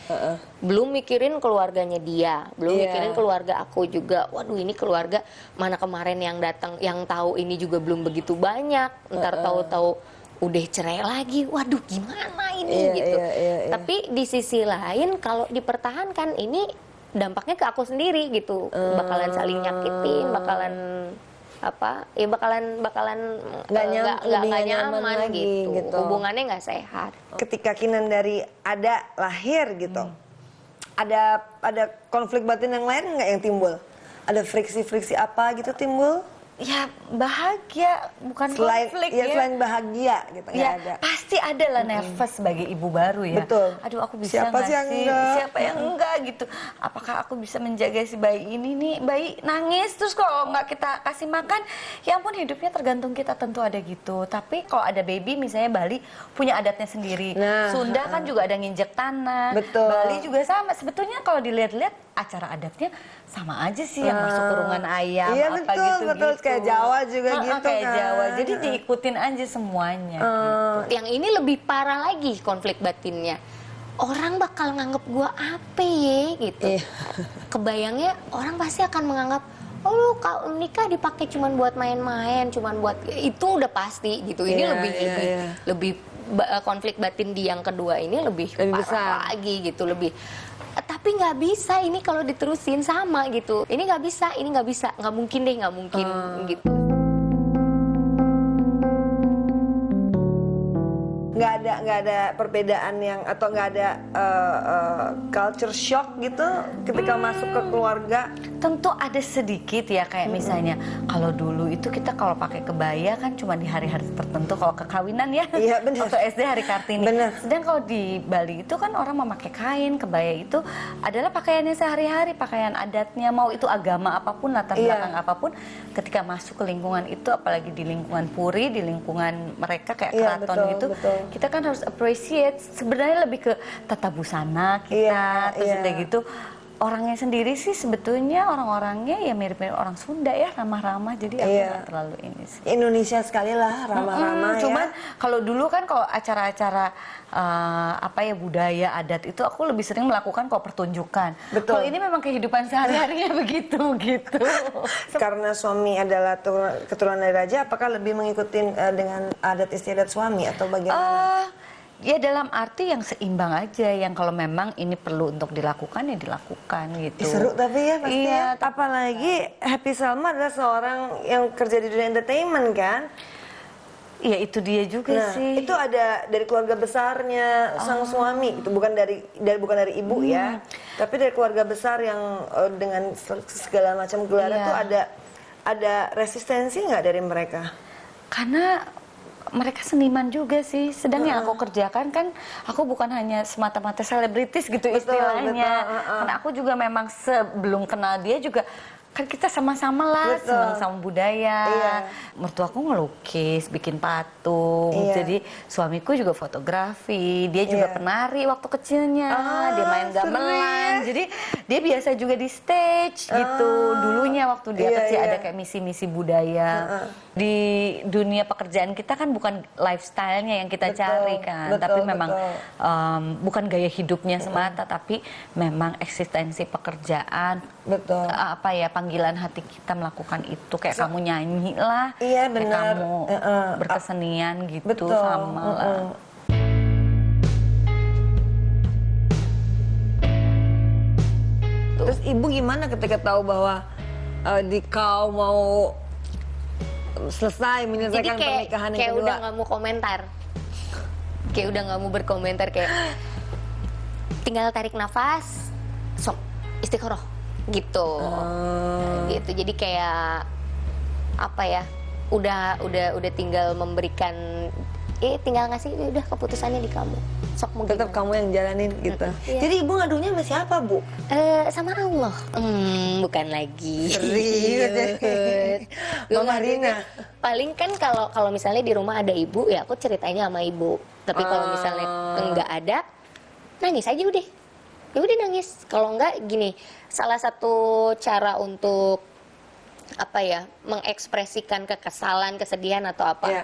[SPEAKER 2] Belum mikirin keluarganya dia, belum mikirin keluarga aku juga. Waduh, ini keluarga mana kemarin yang datang, yang tahu ini juga belum begitu banyak. Ntar tahu-tahu udah cerai lagi, waduh gimana ini gitu. Tapi di sisi lain kalau dipertahankan ini dampaknya ke aku sendiri gitu, bakalan saling nyakitin, bakalan nggak nyaman gitu. Hubungannya nggak sehat.
[SPEAKER 17] Ketika Kinan dari ada lahir gitu, ada konflik batin yang lain nggak yang timbul? Ada friksi-friksi apa gitu timbul?
[SPEAKER 3] Ya bahagia, bukan konflik ya.
[SPEAKER 17] Selain bahagia gitu
[SPEAKER 3] ya,
[SPEAKER 17] ada.
[SPEAKER 3] Pasti ada lah nervous sebagai ibu baru ya.
[SPEAKER 17] Betul.
[SPEAKER 3] Aduh, aku bisa nggak sih? Siapa yang enggak gitu? Apakah aku bisa menjaga si bayi ini nih? Bayi nangis terus kalau nggak kita kasih makan, ya ampun, hidupnya tergantung kita, tentu ada gitu. Tapi kalau ada baby misalnya, Bali punya adatnya sendiri. Sunda kan juga ada nginjek tanah.
[SPEAKER 17] Betul.
[SPEAKER 3] Bali juga sama. Sebetulnya kalau dilihat-lihat acara adatnya sama aja sih, yang masuk kurungan ayam apa gitu.
[SPEAKER 17] Kayak Jawa juga gitu
[SPEAKER 3] kayak
[SPEAKER 17] kan.
[SPEAKER 3] Jawa, jadi diikutin aja semuanya.
[SPEAKER 2] Yang ini lebih parah lagi konflik batinnya. Orang bakal nganggep gua apa ya gitu. Kebayangnya orang pasti akan menganggap, oh lu kalau nikah dipakai cuman buat main-main, cuman buat itu udah pasti gitu. Ini lebih konflik batin di yang kedua ini lebih parah lagi gitu, lebih. Tapi nggak bisa ini kalau diterusin sama gitu. Ini nggak bisa, nggak mungkin gitu.
[SPEAKER 17] Nggak ada perbedaan yang, atau nggak ada culture shock gitu ketika masuk ke keluarga?
[SPEAKER 3] Tentu ada sedikit ya, kayak misalnya kalau dulu itu kita kalau pakai kebaya kan cuma di hari-hari tertentu, kalau kekawinan ya.
[SPEAKER 17] Iya benar.
[SPEAKER 3] Waktu SD hari Kartini.
[SPEAKER 17] Bener.
[SPEAKER 3] Sedang kalau di Bali itu kan orang memakai kain, kebaya itu adalah pakaiannya sehari-hari, pakaian adatnya, mau itu agama apapun, latar belakang apapun, ketika masuk ke lingkungan itu, apalagi di lingkungan puri, di lingkungan mereka kayak keraton gitu, kita kan harus appreciate. Sebenarnya lebih ke tata busana kita, terus udah gitu, orangnya sendiri sih sebetulnya orang-orangnya ya mirip-mirip orang Sunda ya, ramah-ramah, jadi aku nggak terlalu ini sih.
[SPEAKER 17] Indonesia sekali lah, ramah-ramah ya.
[SPEAKER 3] Cuman kalau dulu kan kalau acara-acara budaya adat itu aku lebih sering melakukan kok pertunjukan.
[SPEAKER 17] Betul.
[SPEAKER 3] Kalau ini memang kehidupan sehari-harinya begitu gitu.
[SPEAKER 17] Karena suami adalah keturunan dari raja, apakah lebih mengikuti dengan adat istiadat suami atau bagaimana?
[SPEAKER 3] Ya dalam arti yang seimbang aja, yang kalau memang ini perlu untuk dilakukan ya dilakukan gitu.
[SPEAKER 17] Seru tapi ya pasti
[SPEAKER 3] iya,
[SPEAKER 17] ya. Apalagi Happy Salma adalah seorang yang kerja di dunia entertainment kan.
[SPEAKER 3] Iya itu dia juga sih.
[SPEAKER 17] Itu ada dari keluarga besarnya sang suami, itu bukan dari ibu ya, tapi dari keluarga besar yang dengan segala macam gelar itu ada resistensi nggak dari mereka?
[SPEAKER 3] Karena mereka seniman juga sih. Sedang yang aku kerjakan kan aku bukan hanya semata-mata selebritis gitu istilahnya. Karena aku juga memang sebelum kenal dia juga kan kita sama-sama lah senang sama budaya. Mertuaku ngelukis, bikin patung. Jadi suamiku juga fotografi. Dia juga penari waktu kecilnya. Dia main gamelan. Jadi dia biasa juga di stage gitu. Dulunya waktu dia kecil ada kayak misi-misi budaya. Di dunia pekerjaan kita kan bukan lifestyle-nya yang kita cari kan. Tapi memang bukan gaya hidupnya semata, tapi memang eksistensi pekerjaan. Panggilan hati kita melakukan itu, kayak kamu nyanyi lah, kayak kamu berkesenian gitu sama lah.
[SPEAKER 17] Terus ibu gimana ketika tahu bahwa kau mau selesai menyelesaikan pernikahan yang kedua?
[SPEAKER 2] Kayak udah nggak mau komentar, kayak udah nggak mau berkomentar, kayak tinggal tarik nafas, sok istiqoroh. Gitu. Jadi kayak udah tinggal memberikan, tinggal ngasih, udah keputusannya di kamu, sok mau
[SPEAKER 17] tetap kamu yang jalanin gitu. Jadi ibu ngadunya sama siapa, Bu?
[SPEAKER 2] Sama Allah. Bukan lagi.
[SPEAKER 17] Serius. Mama Rina.
[SPEAKER 2] Paling kan kalau misalnya di rumah ada ibu ya aku ceritanya sama ibu, tapi kalau misalnya enggak ada, nangis aja udah. Ya udah nangis. Kalau enggak gini, salah satu cara untuk mengekspresikan kekesalan, kesedihan atau apa.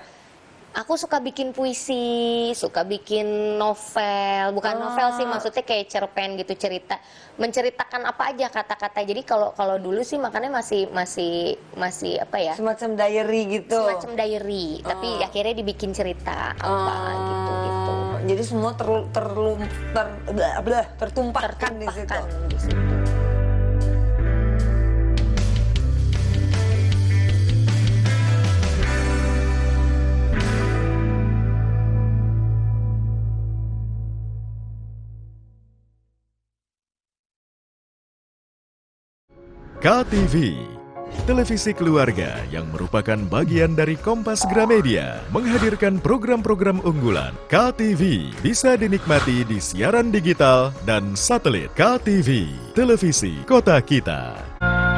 [SPEAKER 2] Aku suka bikin puisi, suka bikin novel, bukan novel sih, maksudnya kayak cerpen gitu, cerita, menceritakan apa aja kata-kata. Jadi kalau dulu sih makanya masih
[SPEAKER 17] semacam diary gitu.
[SPEAKER 2] Semacam diary, tapi akhirnya dibikin cerita gitu.
[SPEAKER 17] Jadi semua tertumpahkan di situ.
[SPEAKER 5] KTV, televisi keluarga yang merupakan bagian dari Kompas Gramedia, menghadirkan program-program unggulan. KTV bisa dinikmati di siaran digital dan satelit. KTV, televisi kota kita.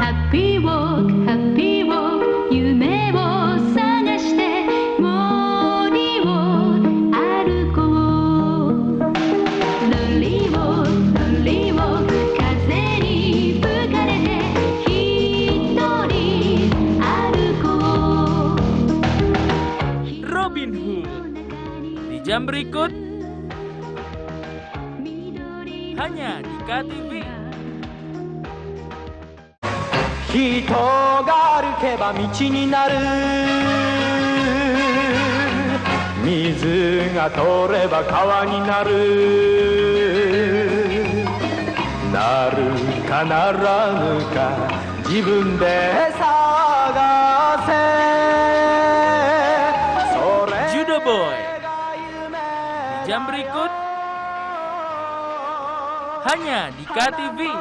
[SPEAKER 7] Happy walk, yume wo sagashite mori wo arukou. Lonely walk, kaze ni fukarete hitori arukou.
[SPEAKER 20] Robin Hood di jam berikut hanya di KTV.
[SPEAKER 9] 人が歩けば道になる水が通れば川になるなるかならぬか自分で探せ
[SPEAKER 20] Judo Boy di jam berikut hanya di KTV.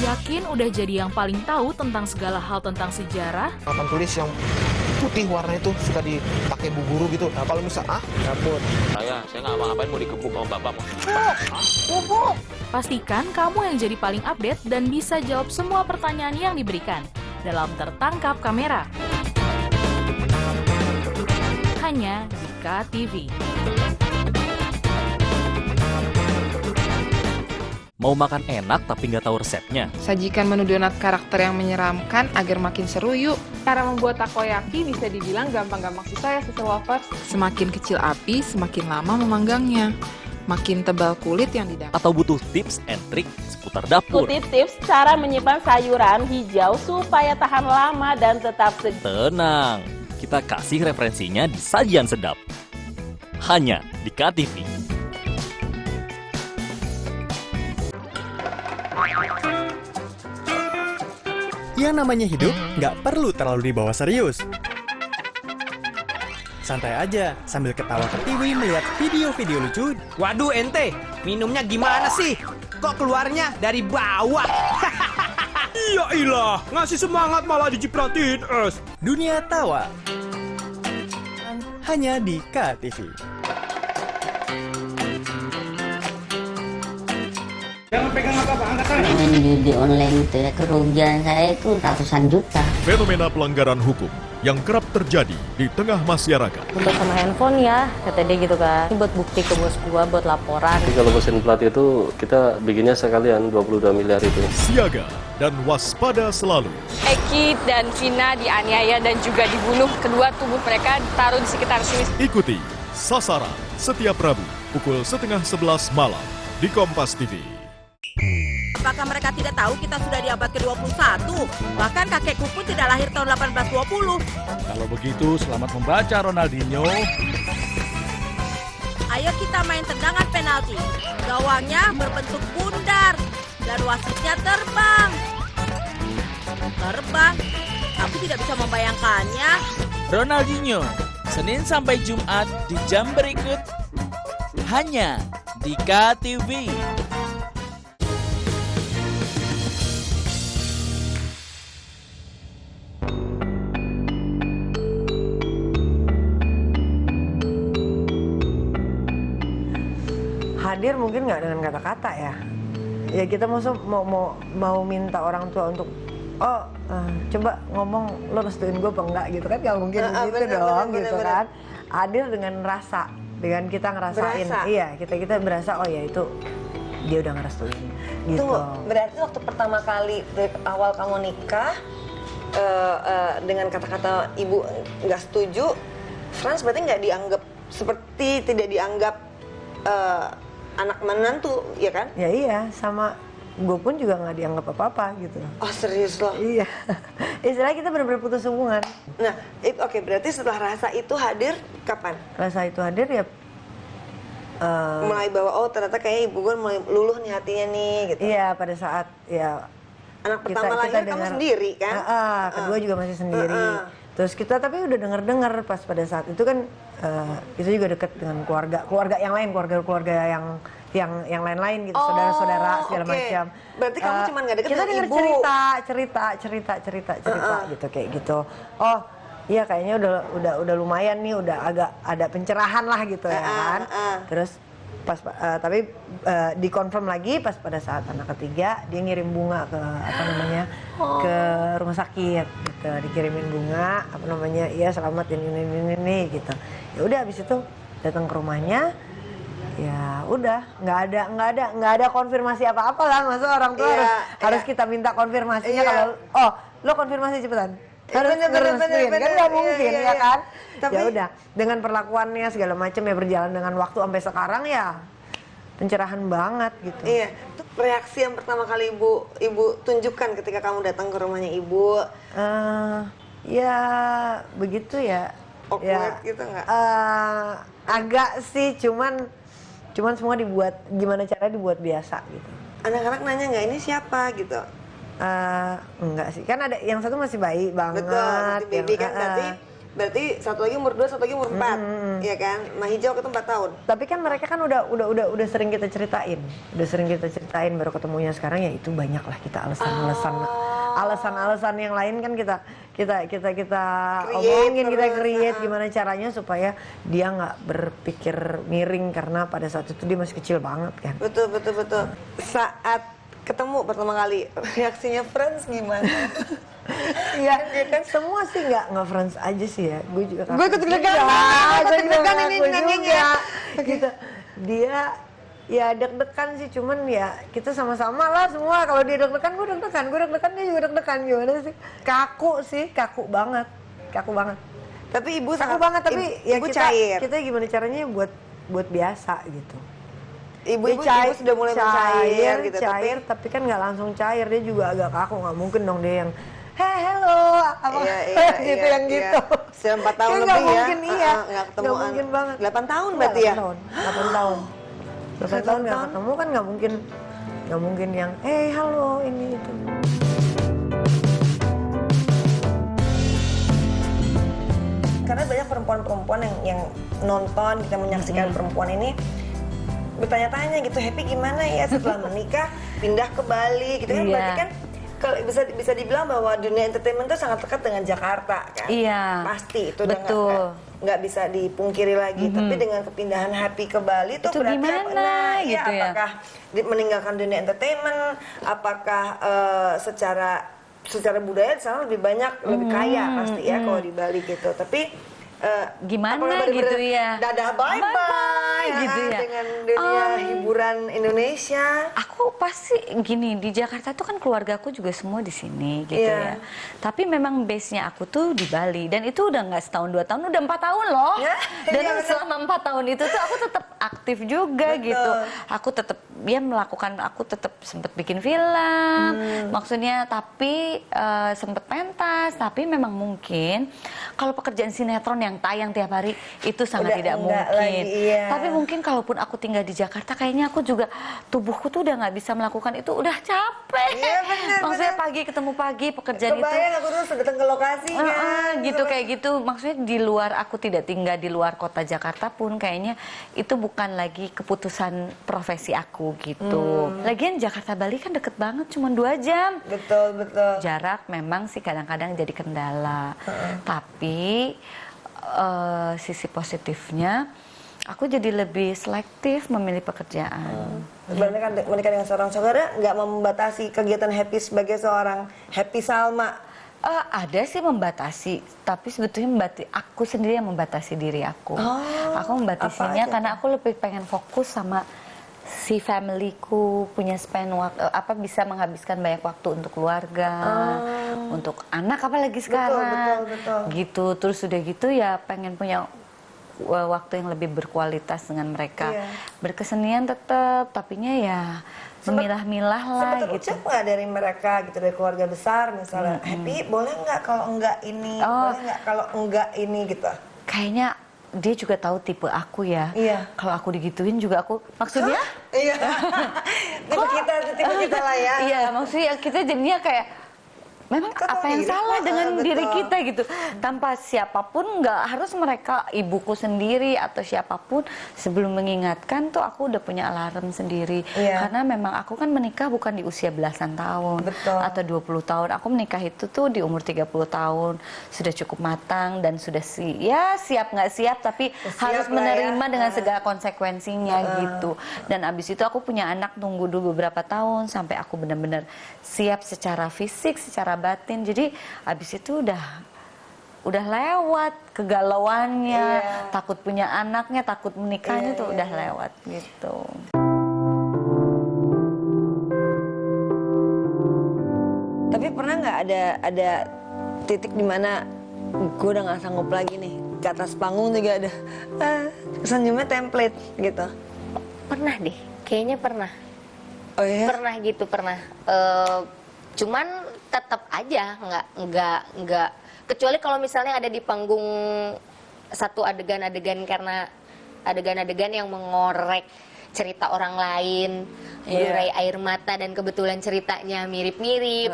[SPEAKER 15] Yakin udah jadi yang paling tahu tentang segala hal tentang sejarah?
[SPEAKER 12] Papan tulis yang putih warna itu suka dipakai bu guru gitu. Nah kalau misal dapur.
[SPEAKER 23] Saya nggak mau ngapain, mau dikebuk sama bapak mau.
[SPEAKER 15] Bubuk. Pastikan kamu yang jadi paling update dan bisa jawab semua pertanyaan yang diberikan dalam Tertangkap Kamera. Hanya di KTV.
[SPEAKER 14] Mau makan enak tapi nggak tahu resepnya?
[SPEAKER 8] Sajikan menu donat karakter yang menyeramkan agar makin seru yuk. Cara membuat takoyaki bisa dibilang gampang-gampang susah ya Sister Lovers. Semakin kecil api, semakin lama memanggangnya. Makin tebal kulit yang didapat.
[SPEAKER 14] Atau butuh tips and trik seputar dapur?
[SPEAKER 4] Ikuti tips cara menyimpan sayuran hijau supaya tahan lama dan tetap segar.
[SPEAKER 14] Tenang, kita kasih referensinya di Sajian Sedap. Hanya di KTV.
[SPEAKER 21] Yang namanya hidup nggak perlu terlalu dibawa serius. Santai aja sambil ketawa ke TV melihat video-video lucu.
[SPEAKER 22] Waduh ente, minumnya gimana sih? Kok keluarnya dari bawah?
[SPEAKER 19] Ya ilah, ngasih semangat malah dicipratin es.
[SPEAKER 21] Dunia tawa. Hanya di KTV.
[SPEAKER 10] Jangan pegang apa-apa, angkat tangan. Main judi online itu ya, kerugian saya itu ratusan juta.
[SPEAKER 5] Fenomena pelanggaran hukum yang kerap terjadi di tengah masyarakat.
[SPEAKER 11] Untuk sama handphone ya, kata dia gitu kan. Ini buat bukti ke bos gua, buat laporan.
[SPEAKER 13] Jadi kalau mesin plat itu kita bikinnya sekalian 22 miliar itu.
[SPEAKER 5] Siaga dan waspada selalu.
[SPEAKER 24] Eki dan Vina dianiaya dan juga dibunuh. Kedua tubuh mereka ditaruh di sekitar sini.
[SPEAKER 5] Ikuti Sasaran setiap Rabu pukul 10:30 malam di Kompas TV.
[SPEAKER 18] Apakah mereka tidak tahu kita sudah di abad ke-21? Bahkan kakekku pun tidak lahir tahun 1820.
[SPEAKER 20] Kalau begitu, selamat membaca Ronaldinho.
[SPEAKER 18] Ayo kita main tendangan penalti. Gawangnya berbentuk bundar dan wasitnya terbang. Terbang? Aku tidak bisa membayangkannya.
[SPEAKER 20] Ronaldinho, Senin sampai Jumat di jam berikut. Hanya di KTV.
[SPEAKER 1] Hadir mungkin nggak dengan kata-kata ya. Ya kita mau minta orang tua untuk coba ngomong lo restuin gue apa enggak gitu kan, nggak mungkin gitu dong gitu kan. Hadir dengan rasa, dengan kita ngerasain, iya kita berasa oh ya itu dia udah ngerestuin gitu.
[SPEAKER 17] Tunggu, berarti waktu pertama kali awal kamu nikah dengan kata-kata ibu nggak setuju, Frans berarti nggak dianggap seperti tidak dianggap anak menantu, ya kan?
[SPEAKER 1] Ya iya, sama gue pun juga nggak dianggap apa-apa gitu.
[SPEAKER 17] Oh serius loh?
[SPEAKER 1] Iya, istilahnya kita benar-benar putus hubungan.
[SPEAKER 17] Nah, oke, berarti setelah rasa itu hadir kapan?
[SPEAKER 1] Rasa itu hadir ya
[SPEAKER 17] mulai bahwa oh ternyata kayaknya ibu gue mulai luluh nih hatinya nih gitu.
[SPEAKER 1] Iya, pada saat ya
[SPEAKER 17] anak pertama lahir kamu sendiri kan?
[SPEAKER 1] Kedua juga masih sendiri. Terus kita tapi udah dengar pas pada saat itu kan kita juga dekat dengan keluarga yang lain, keluarga yang lain-lain gitu, saudara-saudara segala macam.
[SPEAKER 17] Berarti kamu cuma nggak deket
[SPEAKER 1] kita
[SPEAKER 17] dengan ibu?
[SPEAKER 1] Cerita gitu kayak gitu. Oh iya kayaknya udah lumayan nih, udah agak ada pencerahan lah gitu ya kan. Terus pas tapi dikonfirm lagi pas pada saat anak ketiga dia ngirim bunga ke ke rumah sakit gitu, dikirimin bunga ya selamat ini gitu. Ya udah habis itu datang ke rumahnya, ya udah nggak ada konfirmasi apa-apa lah, masa orang tua harus kita minta konfirmasinya. Kalau lo konfirmasi cepetan harus ngerestuin kan, nggak mungkin ya kan. Tapi ya udah dengan perlakuannya segala macam ya berjalan dengan waktu sampai sekarang ya pencerahan banget gitu.
[SPEAKER 17] Iya, itu reaksi yang pertama kali ibu tunjukkan ketika kamu datang ke rumahnya ibu?
[SPEAKER 1] Ya begitu ya.
[SPEAKER 17] Awkward gitu nggak?
[SPEAKER 1] Agak sih, cuman semua dibuat gimana caranya dibuat biasa gitu.
[SPEAKER 17] Anak-anak nanya nggak ini siapa gitu?
[SPEAKER 1] Enggak sih, kan ada yang satu masih bayi banget.
[SPEAKER 17] Betul, masih baby kan berarti satu lagi umur 2, satu lagi umur 4, ya kan? Nah hijau itu 4 tahun.
[SPEAKER 1] Tapi kan mereka kan udah sering kita ceritain, baru ketemunya sekarang ya itu banyak lah kita alasan yang lain kan kita omongin, kita create gimana caranya supaya dia nggak berpikir miring karena pada saat itu dia masih kecil banget kan.
[SPEAKER 17] Betul. Saat ketemu pertama kali reaksinya Frans gimana?
[SPEAKER 1] Iya kan semua sih nggak Frans aja sih ya, gue juga
[SPEAKER 17] gue ikut deg-degan ini nanyanya
[SPEAKER 1] gitu. Dia Ya deg-degan sih, cuman ya kita sama-sama lah semua. Kalau dia deg-degan, gue deg-degan, dia juga deg-degan. Gimana sih? Kaku banget.
[SPEAKER 17] Tapi ibu
[SPEAKER 1] kaku banget, tapi ya
[SPEAKER 17] ibu
[SPEAKER 1] kita,
[SPEAKER 17] cair.
[SPEAKER 1] kita gimana caranya buat biasa gitu.
[SPEAKER 17] Ibu sudah mulai mencair gitu.
[SPEAKER 1] Tapi kan nggak langsung cair, dia juga agak kaku. Nggak mungkin dong dia yang hello apa gitu yang gitu.
[SPEAKER 17] Sudah 4 tahun
[SPEAKER 1] Kayak
[SPEAKER 17] lebih ya.
[SPEAKER 1] Mungkin, iya.
[SPEAKER 17] Nggak
[SPEAKER 1] mungkin banget.
[SPEAKER 17] 8 tahun berarti ya?
[SPEAKER 1] 8 tahun. 8 tahun nggak ketemu kan nggak mungkin yang halo ini itu.
[SPEAKER 17] Karena banyak perempuan-perempuan yang nonton, kita menyaksikan perempuan ini bertanya-tanya gitu, Happy gimana ya setelah menikah pindah ke Bali gitu kan. Berarti kan kalau bisa dibilang bahwa dunia entertainment itu sangat dekat dengan Jakarta kan.
[SPEAKER 11] Iya.
[SPEAKER 17] Pasti itu
[SPEAKER 11] betul.
[SPEAKER 17] Nggak bisa dipungkiri lagi. Tapi dengan kepindahan Happy ke Bali itu berarti
[SPEAKER 11] gimana gitu ya?
[SPEAKER 17] Apakah meninggalkan dunia entertainment? Apakah secara budaya di sana lebih banyak, lebih kaya pasti ya kalau di Bali gitu. Tapi
[SPEAKER 11] gimana gitu ya?
[SPEAKER 17] Dadah bye-bye
[SPEAKER 11] gitu ya.
[SPEAKER 17] Dengan dunia hiburan Indonesia.
[SPEAKER 11] Aku pasti gini, di Jakarta tuh kan keluargaku juga semua di sini gitu ya. Tapi memang base-nya aku tuh di Bali, dan itu udah nggak setahun 2 tahun, udah 4 tahun loh. Dan selama 4 tahun itu tuh aku tetap aktif juga gitu. Aku tetap aku tetap sempet bikin film. Maksudnya tapi sempet pentas, tapi memang mungkin kalau pekerjaan sinetron yang tayang tiap hari itu sangat tidak mungkin. Tapi mungkin kalaupun aku tinggal di Jakarta, kayaknya aku juga tubuhku tuh udah nggak bisa melakukan itu, udah capek. Maksudnya pagi ketemu pagi pekerjaan itu.
[SPEAKER 17] Kebayang aku terus datang ke lokasinya.
[SPEAKER 11] Gitu kayak gitu. Maksudnya di luar, aku tidak tinggal di luar kota Jakarta pun kayaknya itu bukan lagi keputusan profesi aku gitu. Lagian Jakarta Bali kan deket banget, cuma 2 jam.
[SPEAKER 17] Betul.
[SPEAKER 11] Jarak memang sih kadang-kadang jadi kendala. Tapi sisi positifnya, aku jadi lebih selektif memilih pekerjaan.
[SPEAKER 17] Berarti kan menikah dengan seorang saudara nggak membatasi kegiatan Happy sebagai seorang Happy Salma?
[SPEAKER 11] Ada sih membatasi, tapi sebetulnya aku sendiri yang membatasi diri aku. Aku membatasinya karena aku lebih pengen fokus sama si familyku, punya spend waktu, bisa menghabiskan banyak waktu untuk keluarga, untuk anak apalagi sekarang.
[SPEAKER 17] Betul.
[SPEAKER 11] Gitu, terus udah gitu ya pengen punya waktu yang lebih berkualitas dengan mereka. Berkesenian tetap, tapinya ya memilah-milah lah gitu.
[SPEAKER 17] Sempet ucap nggak dari mereka gitu, dari keluarga besar misalnya, Happy boleh nggak kalau enggak ini, boleh nggak kalau enggak ini gitu?
[SPEAKER 11] Kayaknya dia juga tahu tipe aku ya. Kalau aku digituin juga aku, maksudnya?
[SPEAKER 17] Iya. tipe kita lah ya.
[SPEAKER 11] Iya, maksudnya kita jadinya kayak memang apa yang salah dengan diri kita gitu. Tanpa siapapun, nggak harus mereka, ibuku sendiri atau siapapun, sebelum mengingatkan tuh aku udah punya alarm sendiri. Karena memang aku kan menikah bukan di usia belasan tahun atau 20 tahun. Aku menikah itu tuh di umur 30 tahun. Sudah cukup matang dan sudah siap nggak siap, tapi harus menerima dengan segala konsekuensinya gitu. Dan abis itu aku punya anak, nunggu dulu beberapa tahun sampai aku benar-benar siap secara fisik, secara batin. Jadi abis itu udah lewat kegalauannya, takut punya anaknya, takut menikahnya tuh udah lewat gitu.
[SPEAKER 17] Tapi pernah nggak ada titik dimana gue udah nggak sanggup lagi nih, ke atas panggung juga ada senyumnya template gitu?
[SPEAKER 2] Pernah deh, kayaknya pernah.
[SPEAKER 17] Oh iya?
[SPEAKER 2] Pernah gitu, pernah. Cuman tetap aja nggak, kecuali kalau misalnya ada di panggung satu adegan-adegan, karena adegan-adegan yang mengorek cerita orang lain, berurai air mata, dan kebetulan ceritanya mirip-mirip.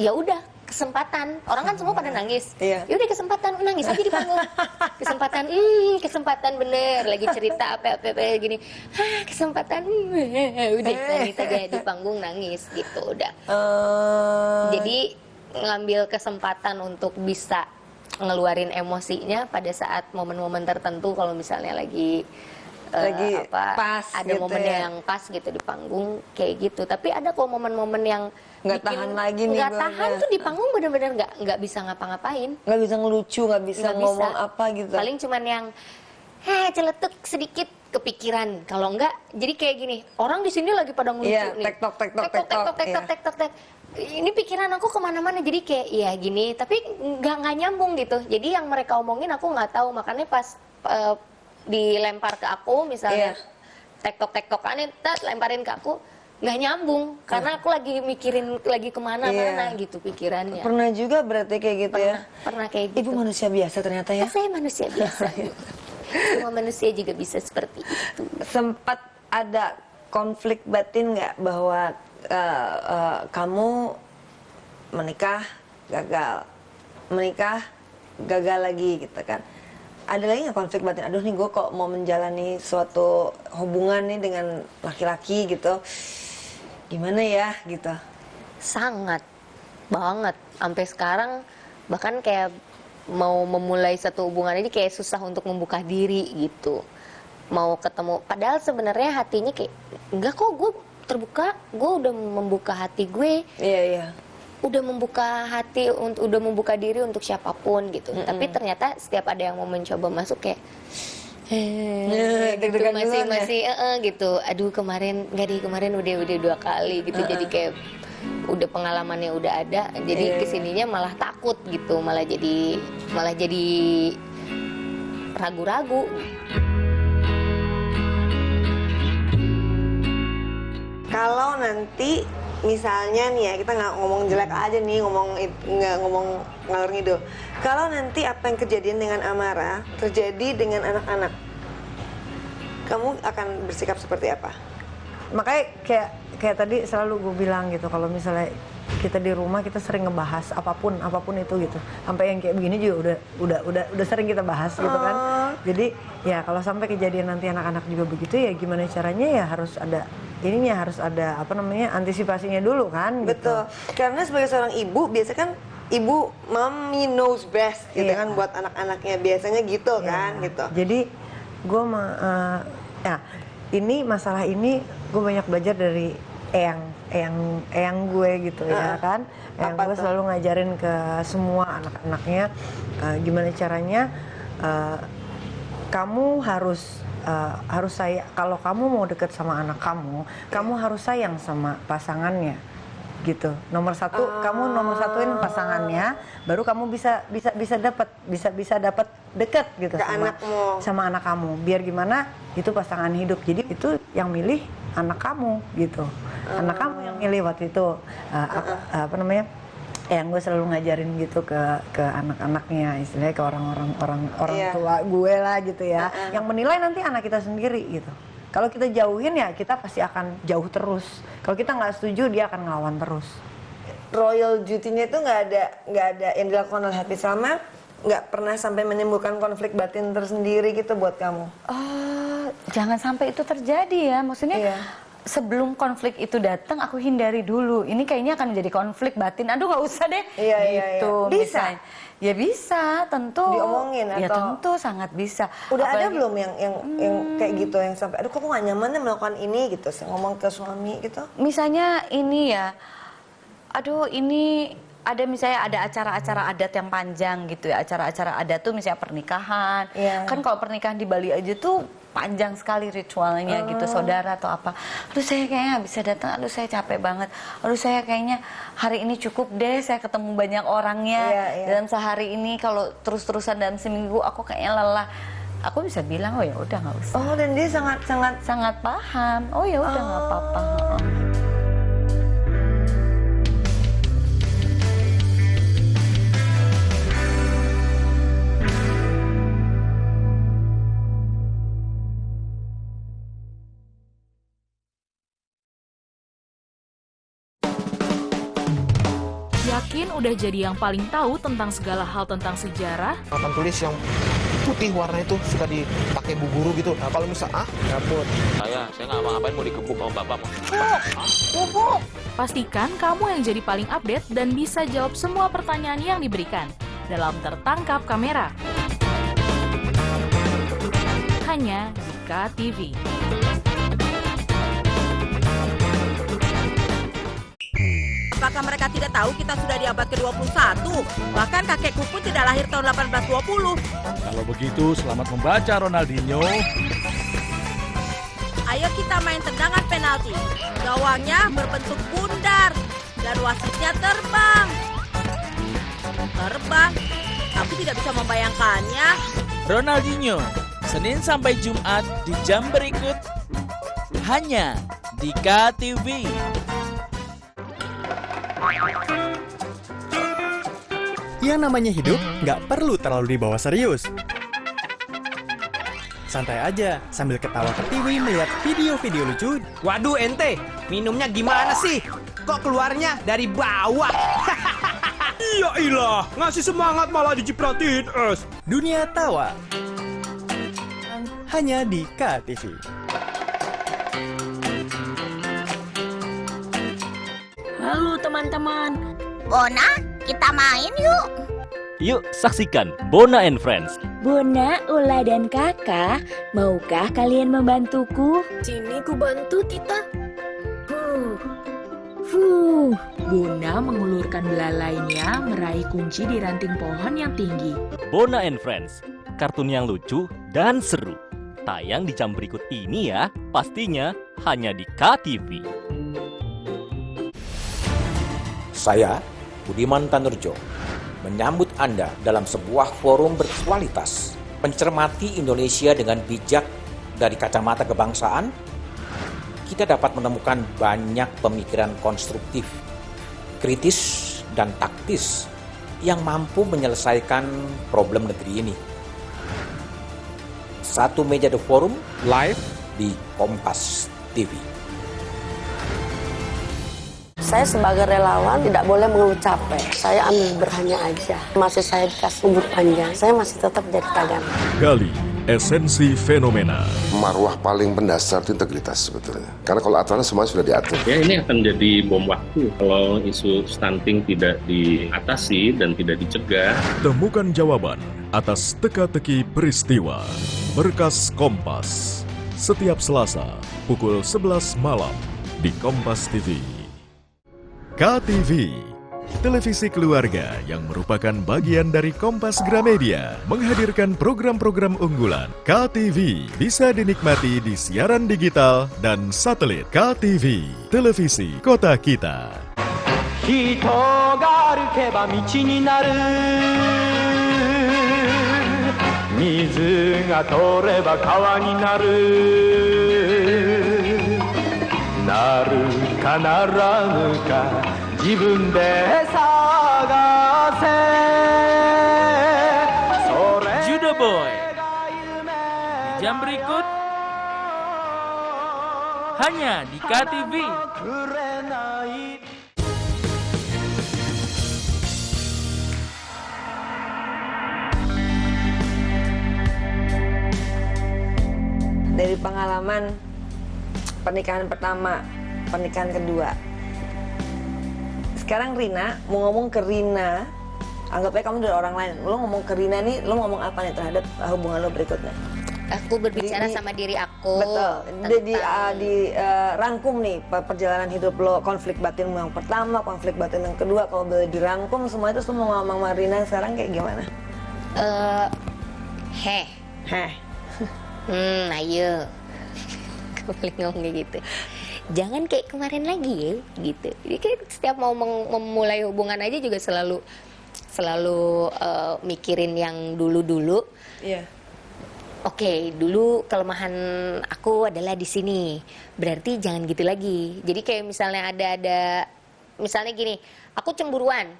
[SPEAKER 2] Ya udah, kesempatan. Orang kan semua pada nangis. Ya udah, kesempatan nangis aja di panggung. Kesempatan bener, lagi cerita apa gini. Kesempatan. Udah nangis aja di panggung, nangis gitu udah. Jadi ngambil kesempatan untuk bisa ngeluarin emosinya pada saat momen-momen tertentu, kalau misalnya lagi
[SPEAKER 17] pas
[SPEAKER 2] ada
[SPEAKER 17] gitu
[SPEAKER 2] momen yang pas gitu di panggung kayak gitu. Tapi ada kok momen-momen yang
[SPEAKER 17] nggak tahan lagi nih,
[SPEAKER 2] nggak tahan tuh di panggung, bener-bener nggak bisa ngapa-ngapain,
[SPEAKER 17] nggak bisa ngelucu, nggak bisa ngomong apa gitu.
[SPEAKER 2] Paling cuman yang celetuk sedikit kepikiran. Kalau enggak, jadi kayak gini, orang di sini lagi pada ngelucu
[SPEAKER 17] Iya,
[SPEAKER 2] nih. Tektok. Ini pikiran aku kemana-mana, jadi kayak ya gini, tapi nggak nyambung gitu. Jadi yang mereka omongin aku nggak tahu, makanya pas dilempar ke aku misalnya tektok-tektokan lemparin ke aku, nggak nyambung karena aku lagi mikirin lagi kemana-mana gitu pikirannya.
[SPEAKER 17] Pernah juga berarti kayak gitu ya?
[SPEAKER 2] Pernah kayak gitu.
[SPEAKER 17] Ibu manusia biasa ternyata ya?
[SPEAKER 2] Saya manusia biasa. Semua manusia juga bisa seperti itu.
[SPEAKER 17] Sempat ada konflik batin nggak bahwa kamu menikah gagal lagi gitu kan? Ada lagi nggak konflik batin? Aduh nih gue kok mau menjalani suatu hubungan nih dengan laki-laki gitu, gimana ya gitu?
[SPEAKER 2] Sangat banget. Sampai sekarang bahkan kayak mau memulai satu hubungan ini kayak susah untuk membuka diri gitu. Mau ketemu, padahal sebenarnya hatinya kayak enggak kok, gue terbuka, gue udah membuka hati gue.
[SPEAKER 17] Iya.
[SPEAKER 2] Udah membuka hati, udah membuka diri untuk siapapun gitu. Tapi ternyata setiap ada yang mau mencoba masuk kayak gitu, masih gitu. Aduh kemarin udah 2 kali gitu. Jadi kayak udah pengalamannya udah ada. Jadi kesininya malah takut gitu, malah jadi ragu-ragu.
[SPEAKER 17] Kalau nanti misalnya nih ya, kita nggak ngomong jelek aja nih, nggak ngomong ngalor ngidul. Kalau nanti apa yang kejadian dengan Amara terjadi dengan anak-anak, kamu akan bersikap seperti apa?
[SPEAKER 1] Makanya kayak tadi selalu gue bilang gitu, kalau misalnya kita di rumah kita sering ngebahas apapun itu gitu, sampai yang kayak begini juga udah sering kita bahas gitu kan. Jadi ya kalau sampai kejadian nanti anak-anak juga begitu, ya gimana caranya, ya harus ada antisipasinya dulu kan.
[SPEAKER 17] Betul.
[SPEAKER 1] Gitu.
[SPEAKER 17] Karena sebagai seorang ibu, biasa kan ibu mommy knows best gitu kan buat anak-anaknya, biasanya gitu kan gitu.
[SPEAKER 1] Jadi gue ini masalah ini gue banyak belajar dari eyang gue gitu ya kan. Eyang gue selalu ngajarin ke semua anak-anaknya gimana caranya kamu harus sayang. Kalau kamu mau deket sama anak kamu harus sayang sama pasangannya gitu. Nomor satu, kamu nomor satuin pasangannya, baru kamu bisa dapat deket gitu sama anak kamu. Biar gimana, itu pasangan hidup. Jadi itu yang milih anak kamu gitu. Anak kamu yang milih waktu itu yang gue selalu ngajarin gitu ke anak-anaknya, istilahnya ke orang tua gue lah gitu ya. Yang menilai nanti anak kita sendiri gitu. Kalau kita jauhin ya kita pasti akan jauh terus. Kalau kita nggak setuju, dia akan ngelawan terus.
[SPEAKER 17] Royal duty-nya itu nggak ada yang dilakukan oleh Happy Salma, nggak pernah sampai menimbulkan konflik batin tersendiri gitu buat kamu?
[SPEAKER 11] Jangan sampai itu terjadi ya, maksudnya sebelum konflik itu datang aku hindari dulu. Ini kayaknya akan menjadi konflik batin. Aduh nggak usah deh. Gitu.
[SPEAKER 17] Bisa?
[SPEAKER 11] Ya bisa, tentu.
[SPEAKER 17] Diomongin atau?
[SPEAKER 11] Ya tentu sangat bisa.
[SPEAKER 17] Udah ada belum yang kayak gitu, yang sampai aduh kok nggak nyaman melakukan ini gitu, ngomong ke suami gitu?
[SPEAKER 11] Misalnya ini ya, aduh ini ada misalnya ada acara-acara adat yang panjang gitu ya, acara-acara adat tuh misalnya pernikahan. Kan kalau pernikahan di Bali aja tuh panjang sekali ritualnya gitu, saudara atau apa. Aduh saya kayaknya nggak bisa datang, aduh saya capek banget. Aduh saya kayaknya hari ini cukup deh, saya ketemu banyak orangnya. Dalam sehari ini kalau terus-terusan dalam seminggu aku kayaknya lelah. Aku bisa bilang, oh ya udah nggak usah.
[SPEAKER 17] Oh, dan dia sangat
[SPEAKER 11] paham. Oh ya udah nggak apa-apa.
[SPEAKER 15] Yakin udah jadi yang paling tahu tentang segala hal tentang sejarah?
[SPEAKER 12] Papan tulis yang putih warna itu suka dipakai bu guru gitu. Nah, kalau misal dapur.
[SPEAKER 23] Saya nggak apa-apain, mau dikebuk sama bapak mau.
[SPEAKER 15] Bubuk. Pastikan kamu yang jadi paling update dan bisa jawab semua pertanyaan yang diberikan dalam Tertangkap Kamera. Hanya di KTV.
[SPEAKER 18] Apakah mereka tidak tahu kita sudah di abad ke-21? Bahkan kakekku pun tidak lahir tahun 1820.
[SPEAKER 20] Kalau begitu, selamat membaca Ronaldinho.
[SPEAKER 18] Ayo kita main tendangan penalti. Gawangnya berbentuk bundar dan wasitnya terbang. Terbang? Aku tidak bisa membayangkannya.
[SPEAKER 20] Ronaldinho, Senin sampai Jumat di jam berikut. Hanya di KTV.
[SPEAKER 21] Yang namanya hidup nggak perlu terlalu dibawa serius. Santai aja sambil ketawa ketiwi melihat video-video lucu.
[SPEAKER 22] Waduh ente, minumnya gimana sih? Kok keluarnya dari bawah?
[SPEAKER 19] Ya ilah, ngasih semangat malah dicipratin es.
[SPEAKER 21] Dunia tawa. Hanya di KTV.
[SPEAKER 3] Halo teman-teman. Bona, kita main yuk.
[SPEAKER 14] Yuk saksikan Bona and Friends.
[SPEAKER 6] Bona, Ula, dan Kakak, maukah kalian membantuku?
[SPEAKER 3] Sini ku bantu, Tita.
[SPEAKER 15] Bona mengulurkan belalainya meraih kunci di ranting pohon yang tinggi.
[SPEAKER 14] Bona and Friends, kartun yang lucu dan seru. Tayang di jam berikut ini ya, pastinya hanya di KTV.
[SPEAKER 7] Saya, Budiman Tanurjo, menyambut Anda dalam sebuah forum berkualitas, mencermati Indonesia dengan bijak dari kacamata kebangsaan. Kita dapat menemukan banyak pemikiran konstruktif, kritis, dan taktis yang mampu menyelesaikan problem negeri ini. Satu meja The Forum live di Kompas TV.
[SPEAKER 16] Saya sebagai relawan tidak boleh mengeluh capek. Saya ambil berhanya aja. Masih saya dikasih umur panjang, saya masih tetap jadi tagana.
[SPEAKER 5] Gali esensi fenomena.
[SPEAKER 25] Marwah paling mendasar itu integritas sebetulnya. Karena kalau aturannya semua sudah diatur.
[SPEAKER 26] Ya ini akan jadi bom waktu kalau isu stunting tidak diatasi dan tidak dicegah.
[SPEAKER 5] Temukan jawaban atas teka-teki peristiwa. Berkas Kompas. Setiap Selasa pukul 11 malam di Kompas TV. KTV, televisi keluarga yang merupakan bagian dari Kompas Gramedia, menghadirkan program-program unggulan. KTV bisa dinikmati di siaran digital dan satelit. KTV, televisi kota kita.
[SPEAKER 9] 人が歩けば道になる水が通れば川になるなるかならぬか自分で探せ
[SPEAKER 20] Judo Boy di jam berikut hanya di KTV.
[SPEAKER 17] Dari pengalaman pernikahan pertama, pernikahan kedua. Sekarang Rina, mau ngomong ke Rina, anggapnya kamu dari orang lain. Lo ngomong ke Rina nih, lo ngomong apa nih terhadap hubungan lo berikutnya?
[SPEAKER 2] Aku berbicara sama diri aku.
[SPEAKER 17] Betul. Rangkum nih perjalanan hidup lo, konflik batin yang pertama, konflik batin yang kedua. Kalau boleh dirangkum semua itu semua sama Rina sekarang kayak gimana?
[SPEAKER 2] Ayo. Boleh ngomong kayak gitu. Jangan kayak kemarin lagi ya, gitu. Jadi kayak setiap mau memulai hubungan aja juga selalu mikirin yang dulu-dulu.
[SPEAKER 17] Iya.
[SPEAKER 2] Oke, dulu kelemahan aku adalah di sini. Berarti jangan gitu lagi. Jadi kayak misalnya ada misalnya gini, aku cemburuan.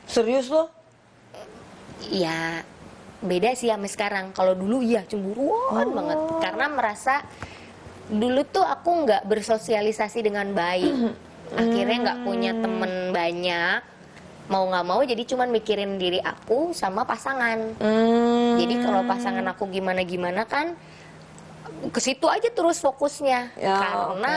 [SPEAKER 17] Serius lo?
[SPEAKER 2] Ya, beda sih sama sekarang. Kalau dulu ya cemburuan banget. Karena merasa dulu tuh aku nggak bersosialisasi dengan baik. Akhirnya nggak punya temen banyak. Mau nggak mau jadi cuman mikirin diri aku sama pasangan. Jadi kalau pasangan aku gimana-gimana kan ke situ aja terus fokusnya
[SPEAKER 17] Ya,
[SPEAKER 2] karena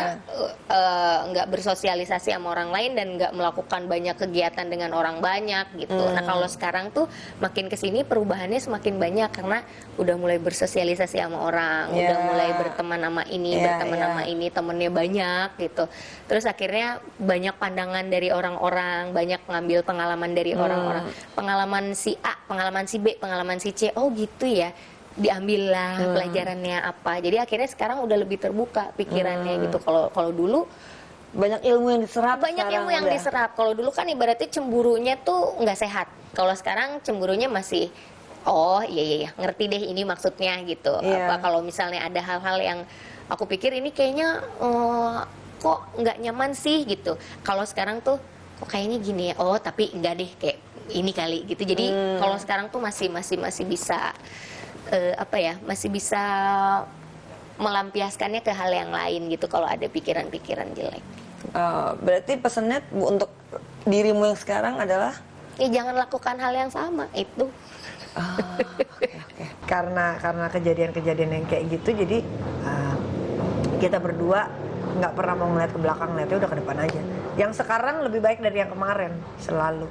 [SPEAKER 2] nggak bersosialisasi sama orang lain dan nggak melakukan banyak kegiatan dengan orang banyak gitu. Nah kalau sekarang tuh makin kesini perubahannya semakin banyak karena udah mulai bersosialisasi sama orang,
[SPEAKER 17] Ya.
[SPEAKER 2] udah mulai berteman sama ini,
[SPEAKER 17] Ya,
[SPEAKER 2] berteman
[SPEAKER 17] ya.
[SPEAKER 2] sama ini, temennya banyak gitu. Terus akhirnya banyak pandangan dari orang-orang, banyak ngambil pengalaman dari orang-orang, pengalaman si A, pengalaman si B, pengalaman si C. Oh gitu ya. Diambillah pelajarannya apa. Jadi akhirnya sekarang udah lebih terbuka pikirannya gitu. Kalau dulu
[SPEAKER 17] banyak ilmu yang diserap.
[SPEAKER 2] Banyak
[SPEAKER 17] sekarang
[SPEAKER 2] ilmu yang
[SPEAKER 17] udah.
[SPEAKER 2] diserap. Kalau dulu kan ibaratnya cemburunya tuh nggak sehat. Kalau sekarang cemburunya masih oh iya ngerti deh ini maksudnya gitu.
[SPEAKER 17] Iya.
[SPEAKER 2] Apa kalau misalnya ada hal-hal yang aku pikir ini kayaknya kok nggak nyaman sih gitu. Kalau sekarang tuh kok kayaknya gini ya. Oh tapi enggak deh kayak ini kali gitu. Jadi kalau sekarang tuh masih bisa masih bisa melampiaskannya ke hal yang lain gitu kalau ada pikiran-pikiran jelek.
[SPEAKER 17] Berarti pesannya Bu, untuk dirimu yang sekarang adalah
[SPEAKER 2] ya jangan lakukan hal yang sama itu.
[SPEAKER 1] Karena kejadian-kejadian yang kayak gitu, jadi kita berdua nggak pernah mau ngeliat ke belakang, ngeliatnya udah ke depan aja. Yang sekarang lebih baik dari yang kemarin selalu.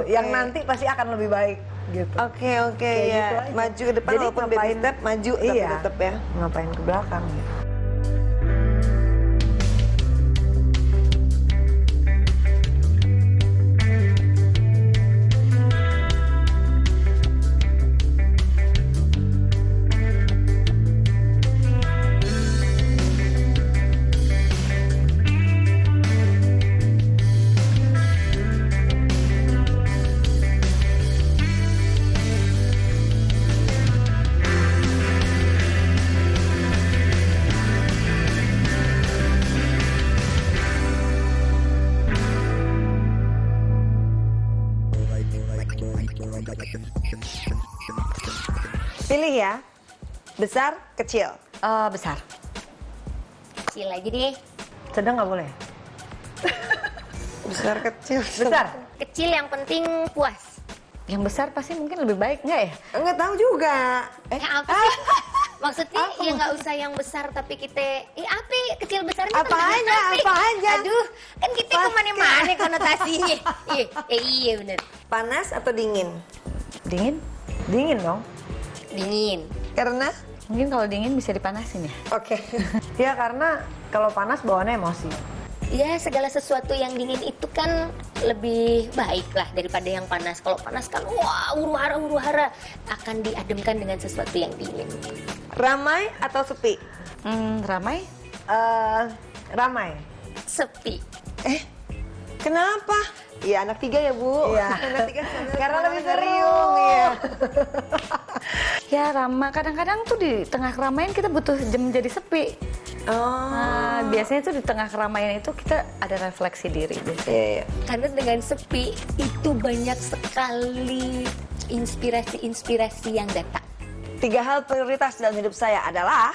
[SPEAKER 1] Yang nanti pasti akan lebih baik gitu.
[SPEAKER 17] Oke
[SPEAKER 1] Kayak
[SPEAKER 17] ya.
[SPEAKER 1] gitu aja.
[SPEAKER 17] Maju ke depan
[SPEAKER 1] Jadi
[SPEAKER 17] walaupun baby
[SPEAKER 1] ngapain-
[SPEAKER 17] step maju tapi
[SPEAKER 1] iya,
[SPEAKER 17] tetap ya.
[SPEAKER 1] ngapain ke belakang gitu.
[SPEAKER 17] Pilih ya. Besar, kecil.
[SPEAKER 11] Besar.
[SPEAKER 2] Kecil aja deh.
[SPEAKER 1] Sedang nggak boleh.
[SPEAKER 17] Besar, kecil.
[SPEAKER 1] Besar.
[SPEAKER 2] Kecil yang penting puas.
[SPEAKER 11] Yang besar pasti mungkin lebih baik nggak ya?
[SPEAKER 17] Enggak tahu juga.
[SPEAKER 2] Apa sih? Maksudnya ya nggak usah yang besar tapi kita apa kecil besarnya
[SPEAKER 17] Apa aja.
[SPEAKER 2] Aduh, kan kita kemana-mana konotasinya. Iya bener.
[SPEAKER 17] Panas atau dingin?
[SPEAKER 11] Dingin?
[SPEAKER 1] Dingin dong.
[SPEAKER 2] Dingin.
[SPEAKER 17] Karena?
[SPEAKER 11] Mungkin kalau dingin bisa dipanasin ya?
[SPEAKER 17] Oke.
[SPEAKER 1] Ya karena kalau panas bawaannya emosi.
[SPEAKER 2] Ya segala sesuatu yang dingin itu kan lebih baik lah daripada yang panas. Kalau panas kan wah huru hara akan diademkan dengan sesuatu yang dingin.
[SPEAKER 17] Ramai atau sepi?
[SPEAKER 11] Ramai.
[SPEAKER 1] Ramai.
[SPEAKER 2] Sepi.
[SPEAKER 17] Kenapa? Iya anak 3 ya Bu.
[SPEAKER 1] Iya.
[SPEAKER 17] Anak 3
[SPEAKER 1] Karena lebih seru.
[SPEAKER 17] Iya.
[SPEAKER 11] Ya ramai. Kadang-kadang tuh di tengah keramaian kita butuh jam jadi sepi. Nah, biasanya tuh di tengah keramaian itu kita ada refleksi diri biasanya.
[SPEAKER 17] Iya.
[SPEAKER 2] Karena dengan sepi itu banyak sekali inspirasi yang datang.
[SPEAKER 17] 3 hal prioritas dalam hidup saya adalah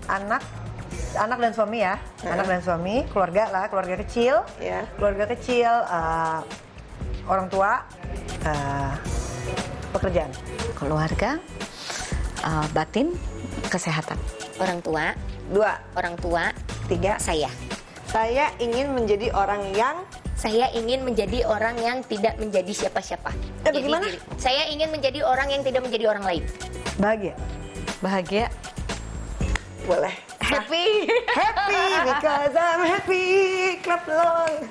[SPEAKER 1] anak dan suami ya. Anak dan suami, keluarga lah, keluarga kecil. Keluarga kecil, orang tua, pekerjaan.
[SPEAKER 11] Keluarga, batin, kesehatan.
[SPEAKER 2] Orang tua.
[SPEAKER 17] 2.
[SPEAKER 2] Orang tua.
[SPEAKER 17] 3.
[SPEAKER 2] Saya.
[SPEAKER 17] Saya ingin menjadi orang yang
[SPEAKER 2] tidak menjadi siapa-siapa.
[SPEAKER 17] Bagaimana?
[SPEAKER 2] Saya ingin menjadi orang yang tidak menjadi orang lain.
[SPEAKER 1] Bahagia.
[SPEAKER 11] Bahagia.
[SPEAKER 17] Boleh.
[SPEAKER 2] Happy.
[SPEAKER 17] Happy because I'm happy. Clap along.